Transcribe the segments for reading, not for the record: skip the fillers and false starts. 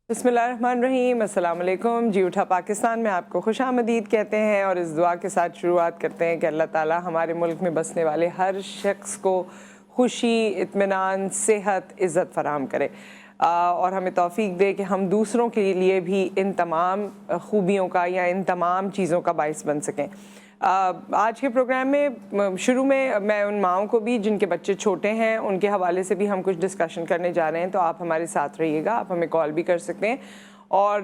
بسم اللہ الرحمن الرحیم، السلام علیکم جی اٹھا پاکستان میں آپ کو خوش آمدید کہتے ہیں اور اس دعا کے ساتھ شروعات کرتے ہیں کہ اللہ تعالی ہمارے ملک میں بسنے والے ہر شخص کو خوشی، اطمینان، صحت، عزت فراہم کرے اور ہمیں توفیق دے کہ ہم دوسروں کے لیے بھی ان تمام خوبیوں کا یا ان تمام چیزوں کا باعث بن سکیں۔ آج کے پروگرام میں شروع میں ان ماؤں کو بھی جن کے بچے چھوٹے ہیں ان کے حوالے سے بھی ہم کچھ ڈسکشن کرنے جا رہے ہیں، تو آپ ہمارے ساتھ رہیے گا، آپ ہمیں کال بھی کر سکتے ہیں اور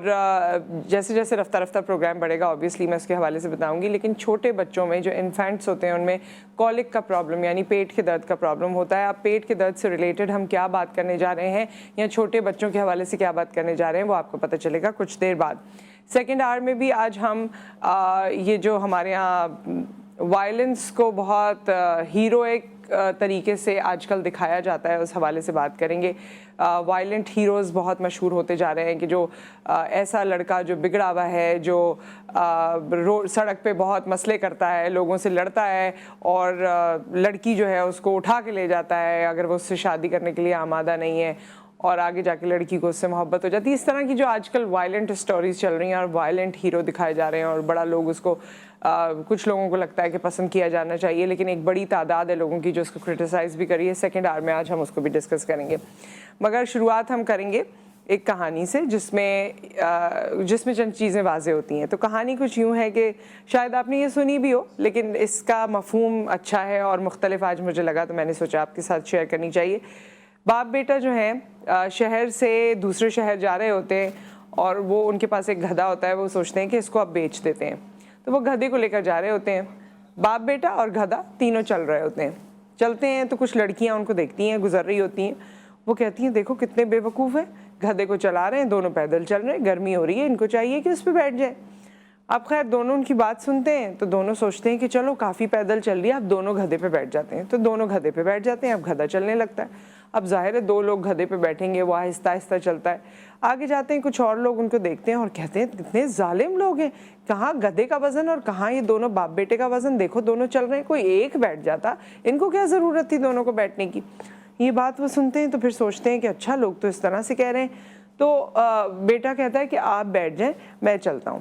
جیسے جیسے رفتہ رفتہ پروگرام بڑھے گا اوبیسلی میں اس کے حوالے سے بتاؤں گی، لیکن چھوٹے بچوں میں جو انفینٹس ہوتے ہیں ان میں کولک کا پرابلم یعنی پیٹ کے درد کا پرابلم ہوتا ہے۔ اب پیٹ کے درد سے ریلیٹڈ ہم کیا بات کرنے جا رہے ہیں یا چھوٹے بچوں کے حوالے سے کیا بات کرنے جا رہے ہیں وہ آپ کو پتہ چلے گا کچھ دیر بعد۔ سیکنڈ آور میں بھی آج ہم یہ جو ہمارے یہاں وائلنس کو بہت ہیروئک طریقے سے آج کل دکھایا جاتا ہے اس حوالے سے بات کریں گے۔ وائلنٹ ہیروز بہت مشہور ہوتے جا رہے ہیں کہ جو ایسا لڑکا جو بگڑا ہوا ہے، جو سڑک پہ بہت مسئلے کرتا ہے، لوگوں سے لڑتا ہے اور لڑکی جو ہے اس کو اٹھا کے لے جاتا ہے اگر وہ اس سے شادی کرنے کے لیے آمادہ نہیں ہے، اور آگے جا کے لڑکی کو اس سے محبت ہو جاتی ہے۔ اس طرح کی جو آج کل وائلنٹ سٹوریز چل رہی ہیں اور وائلنٹ ہیرو دکھائے جا رہے ہیں اور بڑا لوگ اس کو کچھ لوگوں کو لگتا ہے کہ پسند کیا جانا چاہیے، لیکن ایک بڑی تعداد ہے لوگوں کی جو اس کو کرٹیسائز بھی کری ہے۔ سیکنڈ آور میں آج ہم اس کو بھی ڈسکس کریں گے، مگر شروعات ہم کریں گے ایک کہانی سے جس میں چند چیزیں واضح ہوتی ہیں۔ تو کہانی کچھ یوں ہے کہ شاید آپ نے یہ سنی بھی ہو لیکن اس کا مفہوم اچھا ہے اور مختلف آج مجھے لگا تو میں نے سوچا آپ کے ساتھ شیئر کرنی چاہیے۔ باپ بیٹا جو ہیں شہر سے دوسرے شہر جا رہے ہوتے ہیں اور وہ ان کے پاس ایک گدھا ہوتا ہے، وہ سوچتے ہیں کہ اس کو اب بیچ دیتے ہیں، تو وہ گدھے کو لے کر جا رہے ہوتے ہیں۔ باپ بیٹا اور گدھا تینوں چل رہے ہوتے ہیں، چلتے ہیں تو کچھ لڑکیاں ان کو دیکھتی ہیں گزر رہی ہوتی ہیں، وہ کہتی ہیں دیکھو کتنے بے وقوف ہیں، گدھے کو چلا رہے ہیں، دونوں پیدل چل رہے ہیں، گرمی ہو رہی ہے، ان کو چاہیے کہ اس پہ بیٹھ جائیں۔ اب خیر دونوں ان کی بات سنتے ہیں تو دونوں سوچتے ہیں کہ چلو کافی پیدل چل رہی ہے، اب دونوں گدھے پہ بیٹھ جاتے ہیں، تو دونوں گدھے پہ بیٹھ جاتے ہیں۔ اب گدھا چلنے لگتا ہے، اب ظاہر ہے دو لوگ گدھے پہ بیٹھیں گے، وہ آہستہ آہستہ چلتا ہے۔ آگے جاتے ہیں، کچھ اور لوگ ان کو دیکھتے ہیں اور کہتے ہیں کتنے ظالم لوگ ہیں، کہاں گدھے کا وزن اور کہاں یہ دونوں باپ بیٹے کا وزن، دیکھو دونوں چل رہے ہیں، کوئی ایک بیٹھ جاتا، ان کو کیا ضرورت تھی دونوں کو بیٹھنے کی۔ یہ بات وہ سنتے ہیں تو پھر سوچتے ہیں کہ اچھا لوگ تو اس طرح سے کہہ رہے ہیں، تو بیٹا کہتا ہے کہ آپ بیٹھ جائیں میں چلتا ہوں۔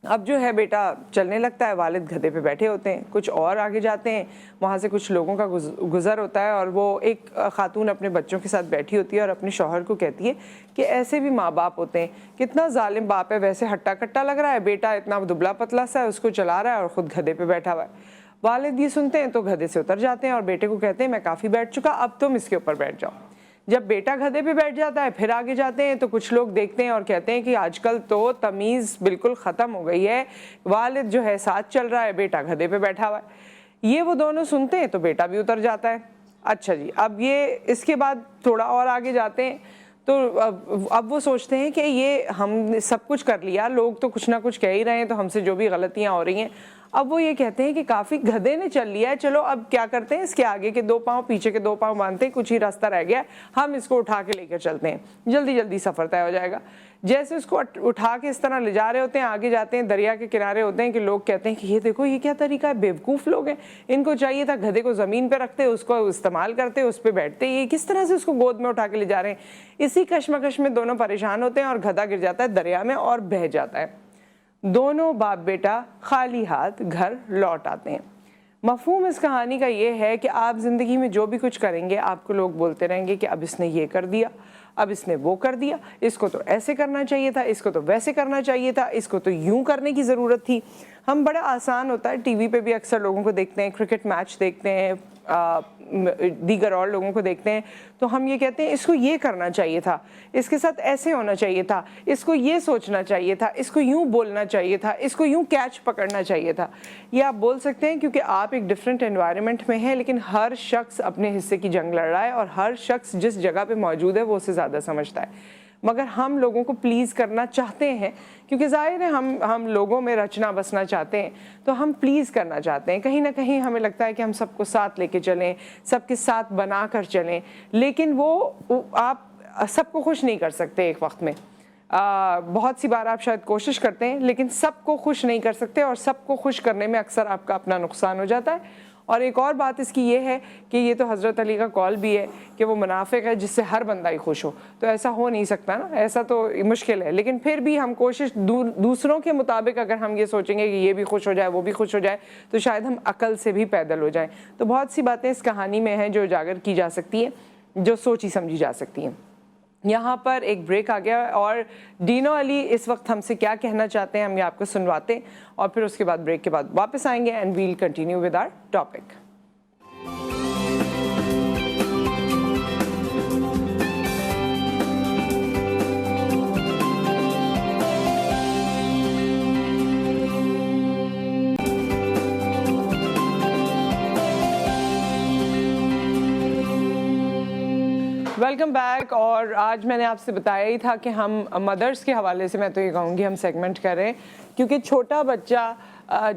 اب جو ہے بیٹا چلنے لگتا ہے، والد گدھے پہ بیٹھے ہوتے ہیں۔ کچھ اور آگے جاتے ہیں، وہاں سے کچھ لوگوں کا گزر ہوتا ہے اور وہ ایک خاتون اپنے بچوں کے ساتھ بیٹھی ہوتی ہے اور اپنے شوہر کو کہتی ہے کہ ایسے بھی ماں باپ ہوتے ہیں، کتنا ظالم باپ ہے، ویسے ہٹا کٹا لگ رہا ہے، بیٹا اتنا دبلا پتلا سا ہے، اس کو چلا رہا ہے اور خود گدھے پہ بیٹھا ہوا ہے۔ والد یہ سنتے ہیں تو گدھے سے اتر جاتے ہیں اور بیٹے کو کہتے ہیں میں کافی بیٹھ چکا، اب تم اس کے اوپر بیٹھ جاؤ۔ جب بیٹا گدھے پہ بیٹھ جاتا ہے پھر آگے جاتے ہیں تو کچھ لوگ دیکھتے ہیں اور کہتے ہیں کہ آج کل تو تمیز بالکل ختم ہو گئی ہے، والد جو ہے ساتھ چل رہا ہے، بیٹا گدھے پہ بیٹھا ہوا ہے۔ یہ وہ دونوں سنتے ہیں تو بیٹا بھی اتر جاتا ہے۔ اچھا جی، اب یہ اس کے بعد تھوڑا اور آگے جاتے ہیں تو اب وہ سوچتے ہیں کہ یہ ہم نے سب کچھ کر لیا، لوگ تو کچھ نہ کچھ کہہ ہی رہے ہیں، تو ہم سے جو بھی غلطیاں ہو رہی ہیں، اب وہ یہ کہتے ہیں کہ کافی گدھے نے چل لیا ہے، چلو اب کیا کرتے ہیں، اس کے آگے کے دو پاؤں پیچھے کے دو پاؤں باندھتے ہیں، کچھ ہی راستہ رہ گیا، ہم اس کو اٹھا کے لے کر چلتے ہیں، جلدی جلدی سفر طے ہو جائے گا۔ جیسے اس کو اٹھا کے اس طرح لے جا رہے ہوتے ہیں، آگے جاتے ہیں، دریا کے کنارے ہوتے ہیں کہ لوگ کہتے ہیں کہ یہ دیکھو یہ کیا طریقہ ہے، بیوقوف لوگ ہیں، ان کو چاہیے تھا گدھے کو زمین پہ رکھتے، اس کو استعمال کرتے، اس پہ بیٹھتے، یہ کس طرح سے اس کو گود میں اٹھا کے لے جا رہے ہیں۔ اسی کشمکش میں دونوں پریشان ہوتے ہیں اور گدھا گر جاتا ہے دریا میں اور بہہ جاتا ہے۔ دونوں باپ بیٹا خالی ہاتھ گھر لوٹ آتے ہیں۔ مفہوم اس کہانی کا یہ ہے کہ آپ زندگی میں جو بھی کچھ کریں گے آپ کو لوگ بولتے رہیں گے کہ اب اس نے یہ کر دیا، اب اس نے وہ کر دیا، اس کو تو ایسے کرنا چاہیے تھا، اس کو تو ویسے کرنا چاہیے تھا، اس کو تو یوں کرنے کی ضرورت تھی۔ ہم بڑا آسان ہوتا ہے، ٹی وی پہ بھی اکثر لوگوں کو دیکھتے ہیں، کرکٹ میچ دیکھتے ہیں، دیگر اور لوگوں کو دیکھتے ہیں، تو ہم یہ کہتے ہیں اس کو یہ کرنا چاہیے تھا، اس کے ساتھ ایسے ہونا چاہیے تھا، اس کو یہ سوچنا چاہیے تھا، اس کو یوں بولنا چاہیے تھا، اس کو یوں کیچ پکڑنا چاہیے تھا۔ یہ آپ بول سکتے ہیں کیونکہ آپ ایک ڈیفرنٹ انوائرمنٹ میں ہیں، لیکن ہر شخص اپنے حصے کی جنگ لڑ رہا ہے اور ہر شخص جس جگہ پہ موجود ہے وہ اسے زیادہ سمجھتا ہے، مگر ہم لوگوں کو پلیز کرنا چاہتے ہیں کیونکہ ظاہر ہے ہم لوگوں میں رچنا بسنا چاہتے ہیں، تو ہم پلیز کرنا چاہتے ہیں، کہیں نہ کہیں ہمیں لگتا ہے کہ ہم سب کو ساتھ لے کے چلیں، سب کے ساتھ بنا کر چلیں، لیکن وہ آپ سب کو خوش نہیں کر سکتے ایک وقت میں۔ بہت سی بار آپ شاید کوشش کرتے ہیں لیکن سب کو خوش نہیں کر سکتے، اور سب کو خوش کرنے میں اکثر آپ کا اپنا نقصان ہو جاتا ہے اور ایک اور بات اس کی یہ ہے کہ یہ تو حضرت علی کا قول بھی ہے کہ وہ منافق ہے جس سے ہر بندہ ہی خوش ہو، تو ایسا ہو نہیں سکتا نا، ایسا تو مشکل ہے. لیکن پھر بھی ہم کوشش دوسروں کے مطابق اگر ہم یہ سوچیں گے کہ یہ بھی خوش ہو جائے وہ بھی خوش ہو جائے تو شاید ہم عقل سے بھی پیدل ہو جائیں. تو بہت سی باتیں اس کہانی میں ہیں جو اجاگر کی جا سکتی ہیں، جو سوچی سمجھی جا سکتی ہیں. یہاں پر ایک بریک آ گیا اور ڈینو علی اس وقت ہم سے کیا کہنا چاہتے ہیں ہم یہ آپ کو سنواتے ہیں اور پھر اس کے بعد بریک کے بعد واپس آئیں گے and we'll continue with our topic. Welcome back. اور آج میں نے آپ سے بتایا ہی تھا کہ ہم مدرس کے حوالے سے میں تو یہ کہوں گی ہم سیگمنٹ کریں، کیونکہ چھوٹا بچہ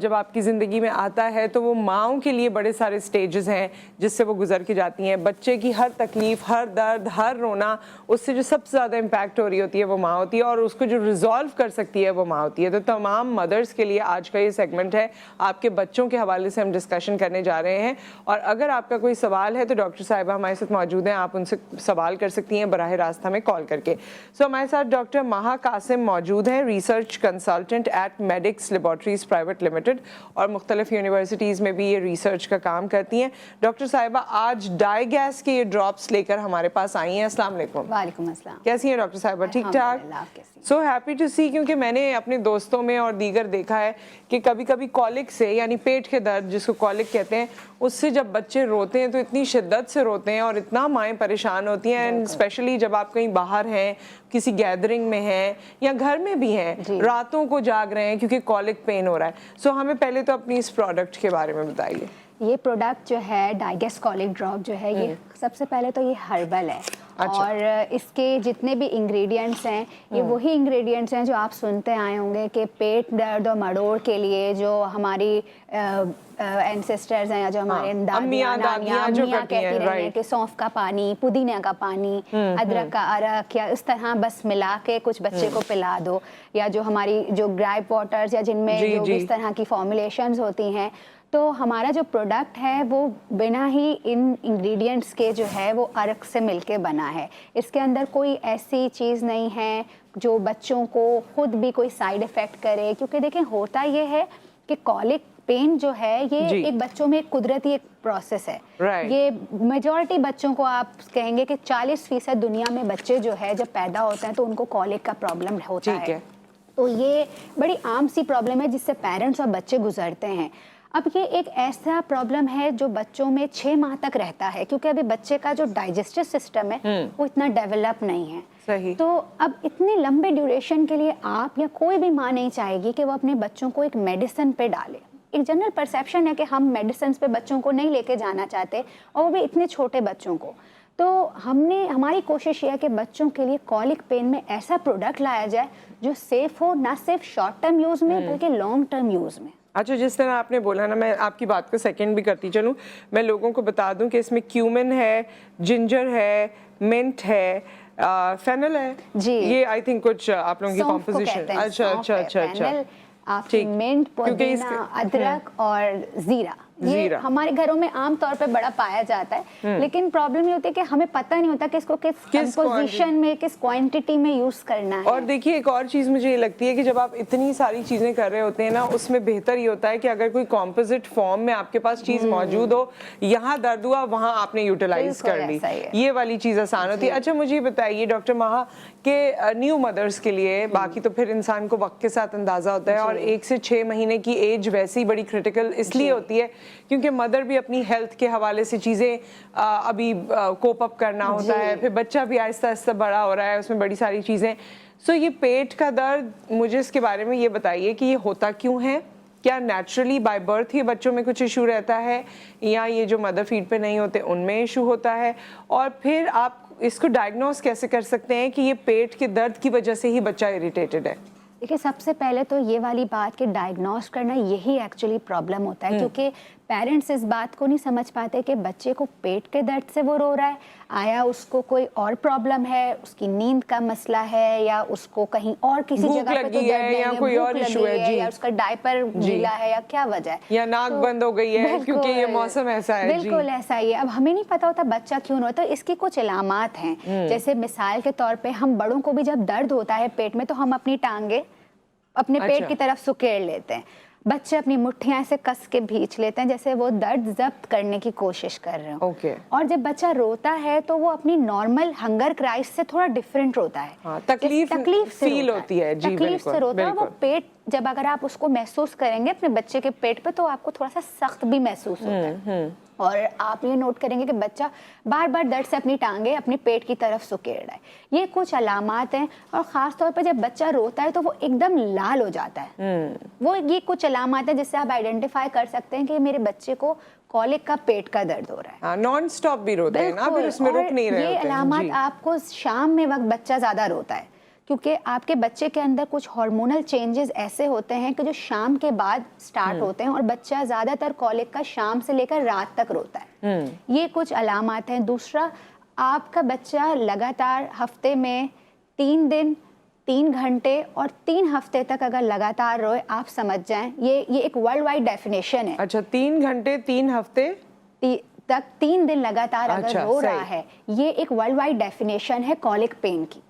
جب آپ کی زندگی میں آتا ہے تو وہ ماؤں کے لیے بڑے سارے سٹیجز ہیں جس سے وہ گزر کے جاتی ہیں. بچے کی ہر تکلیف، ہر درد، ہر رونا، اس سے جو سب سے زیادہ امپیکٹ ہو رہی ہوتی ہے وہ ماں ہوتی ہے، اور اس کو جو ریزالو کر سکتی ہے وہ ماں ہوتی ہے. تو تمام مدرس کے لیے آج کا یہ سیگمنٹ ہے. آپ کے بچوں کے حوالے سے ہم ڈسکشن کرنے جا رہے ہیں، اور اگر آپ کا کوئی سوال ہے تو ڈاکٹر صاحبہ ہمارے ساتھ موجود ہیں، آپ ان سے سوال کر سکتی ہیں براہ راست ہمیں کال کر کے. سو ہمارے ساتھ ڈاکٹر مہا قاسم موجود ہیں، research consultant at Medics laboratories private limited, اور مختلف یونیورسٹیز میں بھی یہ ریسرچ کا کام کرتی ہیں. ڈاکٹر صاحبہ آج ڈائی گیس کے یہ ڈراپس لے کر ہمارے پاس آئی ہیں. السلام علیکم. وعلیکم السلام. کیسی ہیں ڈاکٹر صاحبہ؟ ٹھیک ٹھاک. سو ہیپی ٹو سی، کیونکہ میں نے اپنے دوستوں میں اور دیگر دیکھا ہے کہ کبھی کبھی کولک سے، یعنی پیٹ کے درد جس کو کولک کہتے ہیں، اس سے جب بچے روتے ہیں تو اتنی شدت سے روتے ہیں اور اتنا مائیں پریشان ہوتی ہیں. اینڈ اسپیشلی جب آپ کہیں باہر ہیں، کسی گیدرنگ میں ہیں یا گھر میں بھی ہیں، راتوں کو جاگ رہے ہیں کیونکہ کولک پین ہو رہا ہے. سو ہمیں پہلے تو اپنی اس پروڈکٹ کے بارے میں بتائیے. یہ پروڈکٹ جو ہے ڈائگیس کولک ڈراپ جو ہے، یہ سب سے پہلے تو یہ ہربل ہے. اور اس کے جتنے بھی انگریڈینٹس ہیں یہ وہی انگریڈینٹس ہیں جو آپ سنتے آئے ہوں گے کہ پیٹ درد اور مڑوڑ کے لیے جو ہماری اینسسٹرز ہیں یا جو ہمارے دادیاں کہتی رہی ہیں کہ سونف کا پانی، پودینے کا پانی، ادرک کا عرق یا اس طرح بس ملا کے کچھ بچے کو پلا دو، یا جو ہماری جو گرائپ واٹرز یا جن میں جو اس طرح کی فارمولیشنز ہوتی ہیں. تو ہمارا جو پروڈکٹ ہے وہ بنا ہی ان انگریڈینٹس کے جو ہے وہ عرق سے مل کے بنا ہے. اس کے اندر کوئی ایسی چیز نہیں ہے جو بچوں کو خود بھی کوئی سائیڈ افیکٹ کرے، کیونکہ دیکھیں ہوتا یہ ہے کہ کولک پین جو ہے یہ ایک بچوں میں قدرتی ایک پروسیس ہے. یہ میجورٹی بچوں کو آپ کہیں گے کہ 40% دنیا میں بچے جو ہے جب پیدا ہوتے ہیں تو ان کو کولک کا پرابلم ہوتا ہے. تو یہ بڑی عام سی پرابلم ہے جس سے پیرنٹس اور بچے گزرتے ہیں. اب یہ ایک ایسا پرابلم ہے جو بچوں میں 6 ماہ تک رہتا ہے، کیونکہ ابھی بچے کا جو ڈائجسٹو سسٹم ہے وہ اتنا ڈیولپ نہیں ہے. صحیح. تو اب اتنے لمبے ڈیوریشن کے لیے آپ یا کوئی بھی ماں نہیں چاہے گی کہ وہ اپنے بچوں کو ایک میڈیسن پہ ڈالے. ایک جنرل پرسیپشن ہے کہ ہم میڈیسنس پہ بچوں کو نہیں لے کے جانا چاہتے، اور وہ بھی اتنے چھوٹے بچوں کو. تو ہماری کوشش یہ ہے کہ بچوں کے لیے کولک پین میں ایسا پروڈکٹ لایا جائے جو سیف ہو، نہ صرف شارٹ ٹرم یوز میں بلکہ لانگ ٹرم یوز میں. اچھا، جس طرح آپ نے بولا نا، میں آپ کی بات کو سیکنڈ بھی کرتی چلوں. میں لوگوں کو بتا دوں کہ اس میں کیومن ہے، جنجر ہے، منٹ ہے، فینل ہے. جی، یہ آئی تھنک کچھ آپ لوگوں کی کمپوزیشن. اچھا اچھا اچھا اچھا. آپ منٹ، پودینہ، ادرک اور زیرہ، یہ ہمارے گھروں میں عام طور پہ بڑا پایا جاتا ہے. لیکن پرابلم یہ ہوتی ہے کہ ہمیں پتہ نہیں ہوتا کہ اس کو کس کمپوزیشن میں، کس کوانٹٹی میں یوز کرنا ہے. اور دیکھیے ایک اور چیز مجھے یہ لگتی ہے کہ جب آپ اتنی ساری چیزیں کر رہے ہوتے ہیں نا، اس میں بہتر یہ ہوتا ہے کہ اگر کوئی کمپوزٹ فارم میں آپ کے پاس چیز موجود ہو، یہاں درد ہوا وہاں آپ نے یوٹیلائز کر لی، یہ والی چیز آسان ہوتی ہے. اچھا مجھے بتائیے ڈاکٹر مہا کہ نیو مدرس کے لیے، باقی تو پھر انسان کو وقت کے ساتھ اندازہ ہوتا ہے، اور 1 سے 6 مہینے کی ایج ویسے ہی بڑی کریٹیکل اس لیے ہوتی ہے کیونکہ مدر بھی اپنی ہیلتھ کے حوالے سے چیزیں ابھی کوپ اپ کرنا ہوتا ہے، پھر بچہ بھی آہستہ آہستہ بڑا ہو رہا ہے، اس میں بڑی ساری چیزیں. سو یہ پیٹ کا درد، مجھے اس کے بارے میں یہ بتائیے کہ یہ ہوتا کیوں ہے؟ کیا نیچرلی بائی برتھ ہی بچوں میں کچھ ایشو رہتا ہے، یا یہ جو مدر فیڈ پہ نہیں ہوتے ان میں ایشو ہوتا ہے؟ اور پھر آپ اس کو ڈائگنوز کیسے کر سکتے ہیں کہ یہ پیٹ کے درد کی وجہ سے ہی بچہ اریٹیٹڈ ہے؟ دیکھیے سب سے پہلے تو یہ والی بات کہ ڈائگنوز کرنا یہی ایکچولی پرابلم ہوتا ہے، کیونکہ पेरेंट्स इस बात को नहीं समझ पाते कि बच्चे को पेट के दर्द से वो रो रहा है, आया उसको कोई और प्रॉब्लम है, उसकी नींद का मसला है, या उसको कहीं और किसी भूख जगह पे तो लगी दर्द है नहीं या है, कोई भूख और लगी इशू है, जी। या उसका डायपर गीला है, या क्या वजह है, या नाक बंद हो गई है क्योंकि ये मौसम ऐसा है, जी। बिल्कुल ऐसा ही है। अब हमें नहीं पता होता बच्चा क्यों रोता, तो इसकी कुछ अलामात हैं। जैसे मिसाल के तौर पे हम बड़ों को भी जब दर्द होता है पेट में तो हम अपनी टांगे अपने पेट की तरफ सुकेड़ लेते हैं, बच्चे अपनी मुट्ठियां ऐसे कस के भींच लेते हैं जैसे वो दर्द जब्त करने की कोशिश कर रहे हो। और जब बच्चा रोता है तो वो अपनी नॉर्मल हंगर क्राइस से थोड़ा डिफरेंट रोता है। हाँ, तकलीफ फील होती है, जी, तकलीफ से रोता है वो। पेट जब अगर आप उसको महसूस करेंगे अपने बच्चे के पेट पे तो आपको थोड़ा सा सख्त भी महसूस होता है। और आप ये नोट करेंगे कि बच्चा बार बार दर्द से अपनी टांगे अपने पेट की तरफ सुकेड़ रहा है। ये कुछ अलामात हैं। और ख़ास तौर पर जब बच्चा रोता है तो वो एकदम लाल हो जाता है। वो ये कुछ अलामात है जिससे आप आइडेंटिफाई कर सकते हैं कि मेरे बच्चे को कॉलिक का पेट का दर्द हो रहा है। नॉन स्टॉप भी रोते हैं ना, फिर उसमें रुक नहीं रहे होते हैं। ये अलामात आपको शाम में वक्त बच्चा ज़्यादा रोता है क्योंकि आपके बच्चे के अंदर कुछ हार्मोनल चेंजेस ऐसे होते हैं कि जो शाम के बाद स्टार्ट होते हैं और बच्चा ज़्यादातर कॉलिक का शाम से लेकर रात तक रोता है। ये कुछ अलामात हैं। दूसरा, आपका बच्चा लगातार हफ्ते में 3 दिन 3 घंटे और 3 हफ्ते तक अगर लगातार रोए, आप समझ जाएं ये एक वर्ल्ड वाइड डेफिनेशन है। अच्छा, 3 घंटे 3 हफ्ते तक 3 दिन लगातार अगर रो रहा है, ये एक वर्ल्ड वाइड डेफिनेशन है कॉलिक पेन की।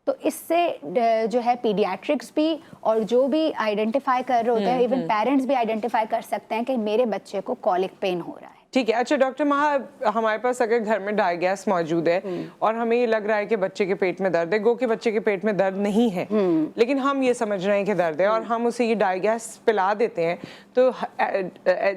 तो इससे जो है पीडियाट्रिक्स भी और जो भी आइडेंटिफाई कर रहे होते हैं, इवन पेरेंट्स भी आइडेंटिफाई कर सकते हैं कि मेरे बच्चे को कॉलिक पेन हो रहा है। ठीक है। अच्छा डॉक्टर महा, हमारे पास अगर घर में डायगैस मौजूद है और हमें ये लग रहा है कि बच्चे के पेट में दर्द है, गो के बच्चे के पेट में दर्द नहीं है, लेकिन हम ये समझ रहे हैं कि दर्द है और हम उसे ये डायगैस पिला देते हैं, तो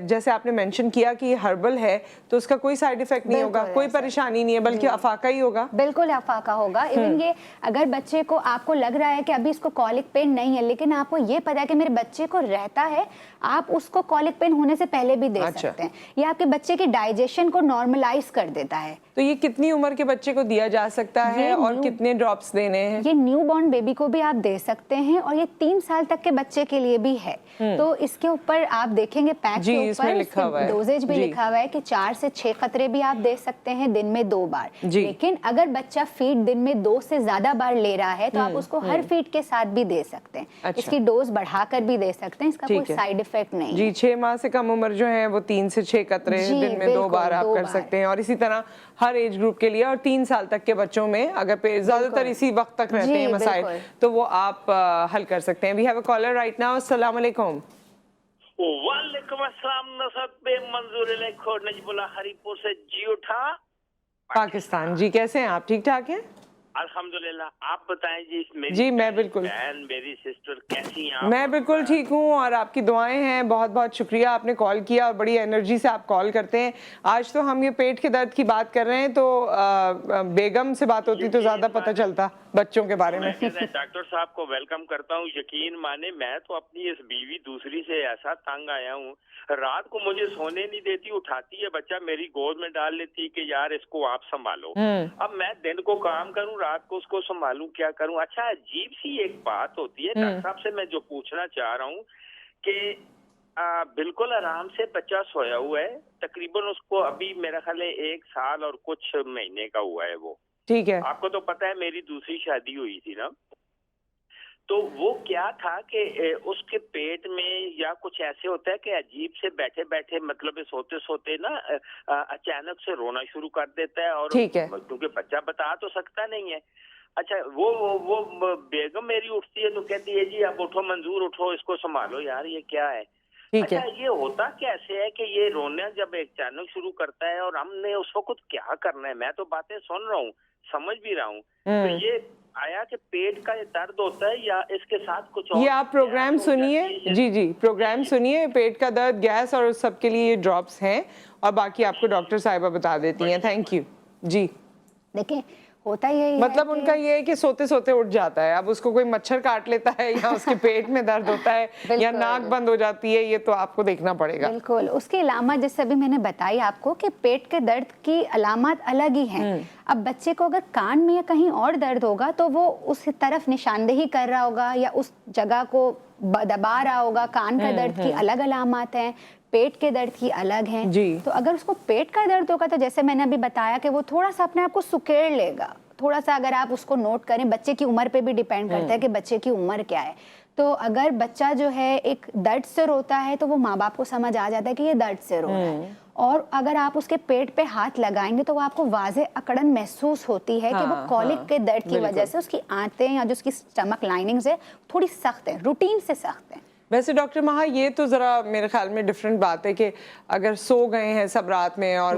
जैसे आपने मेंशन किया कि ये हर्बल है तो उसका कोई साइड इफेक्ट नहीं होगा, कोई परेशानी नहीं है, बल्कि अफाका ही होगा? बिल्कुल अफाका होगा। इवन ये अगर बच्चे को, आपको लग रहा है कि अभी इसको कॉलिक पेन नहीं है, लेकिन आपको ये पता है कि मेरे बच्चे को रहता है, आप उसको कॉलिक पेन होने से पहले भी दे सकते हैं। ये आपके बच्चे की डाइजेशन को नॉर्मलाइज कर देता है। तो ये कितनी उम्र के बच्चे को दिया जा सकता है और कितने ड्रॉप्स देने हैं? ये न्यू बॉर्न बेबी को भी आप दे सकते हैं और ये 3 साल तक के बच्चे के लिए भी है। तो इसके ऊपर आप देखेंगे पैक के ऊपर डोजेज भी लिखा हुआ है कि 4 से 6 कतरे भी आप दे सकते हैं दिन में 2 बार। लेकिन अगर बच्चा फीड दिन में 2 से ज्यादा बार ले रहा है तो आप उसको हर फीड के साथ भी दे सकते हैं। अच्छा। इसकी डोज बढ़ाकर भी दे सकते हैं, इसका कोई साइड इफेक्ट नहीं जी। 6 माह से कम उम्र जो है वो 3 से 6 कतरे दिन में 2 बार आप कर सकते हैं, और इसी तरह हर एज ग्रुप के लिए। और 3 साल तक के बच्चों में अगर ज्यादातर इसी वक्त तक रहते हैं मसाइल, तो वो आप हल कर सकते हैं। We have a caller right now. अस्सलाम वालेकुम। वालेकुम अस्सलाम। नसरत बे मंजूर खोर नजबुल्ला हरीपुर से जियो था पाकिस्तान। जी कैसे हैं आप? ठीक ठाक हैं अल्हम्दुलिल्लाह। आप बताएं जी। जी मैं बिल्कुल, बहन मेरी सिस्टर कैसी हैं आप? मैं बिल्कुल ठीक हूँ और आपकी दुआएं हैं। बहुत बहुत शुक्रिया, आपने कॉल किया और बड़ी एनर्जी से आप कॉल करते हैं। आज तो हम ये पेट के दर्द की बात कर रहे हैं, तो बेगम से बात होती तो ज्यादा पता चलता बच्चों के बारे में। डॉक्टर साहब को वेलकम करता हूँ। यकीन माने मैं तो अपनी इस बीवी दूसरी से ऐसा तंग आया हूँ, रात को मुझे सोने नहीं देती, उठाती है बच्चा मेरी गोद में डाल लेती कि यार इसको आप संभालो। अब मैं दिन को काम करूं, रात को उसको संभालूं, क्या करूं? अच्छा, अजीब सी एक बात होती है। डॉक्टर साहब से मैं जो पूछना चाह रहा हूँ कि बिल्कुल आराम से बच्चा सोया हुआ है, तकरीबन उसको अभी मेरा ख्याल है 1 साल और कुछ महीने का हुआ है वो। ठीक है। आपको तो पता है मेरी दूसरी शादी हुई थी ना, तो वो क्या था कि उसके पेट में या कुछ ऐसे होता है कि अजीब से बैठे बैठे, मतलब सोते सोते ना अचानक से रोना शुरू कर देता है। और क्योंकि बच्चा बता तो सकता नहीं है। अच्छा, वो बेगम मेरी उठती है तो कहती है जी अब उठो मंजूर, उठो इसको संभालो। यार ये क्या है? अच्छा, ये होता कैसे है कि ये रोना जब अचानक शुरू करता है और हमने उस वक्त क्या करना है? मैं तो बातें सुन रहा हूँ, समझ भी रहा हूँ, तो ये आया कि पेट का ये दर्द होता है या इसके साथ कुछ और? ये आप प्रोग्राम सुनिए। जी प्रोग्राम सुनिए। पेट का दर्द, गैस और उस सब के लिए ये ड्रॉप्स हैं और बाकी आपको डॉक्टर साहिबा बता देती हैं। Thank you. जी देखिए, होता यही मतलब है उनका ये है कि सोते सोते उठ जाता है। अब उसको कोई मच्छर काट लेता है या उसके पेट में दर्द होता है या नाक बंद हो जाती है, ये तो आपको देखना पड़ेगा। बिल्कुल। उसकी अलामत जैसे अभी मैंने बताई आपको कि पेट के दर्द की अलामत अलग ही हैं। अब बच्चे को अगर कान में या कहीं और दर्द होगा तो वो उस तरफ निशानदेही कर रहा होगा या उस जगह को दबा रहा होगा। कान का दर्द की अलग अलामत हैं, पेट के दर्द की अलग हैं। जी। तो अगर उसको पेट का दर्द होगा तो जैसे मैंने अभी बताया कि वो थोड़ा सा अपने आप को सुकेड़ लेगा, थोड़ा सा अगर आप उसको नोट करें, बच्चे की उम्र पे भी डिपेंड करता है कि बच्चे की उम्र क्या है। तो अगर बच्चा जो है एक दर्द से रोता है तो वो माँ बाप को समझ आ जाता है कि ये दर्द से रो रहा है, और अगर आप उसके पेट पे हाथ लगाएंगे तो वो आपको वाज़े अकड़न महसूस होती है कि वो कॉलिक के दर्द की वजह से उसकी आंतें या जो उसकी स्टमक लाइनिंग्स है थोड़ी सख्त है, रूटीन से सख्त है। वैसे डॉक्टर महा, ये तो ज़रा मेरे ख्याल में डिफरेंट बात है कि अगर सो गए हैं सब रात में और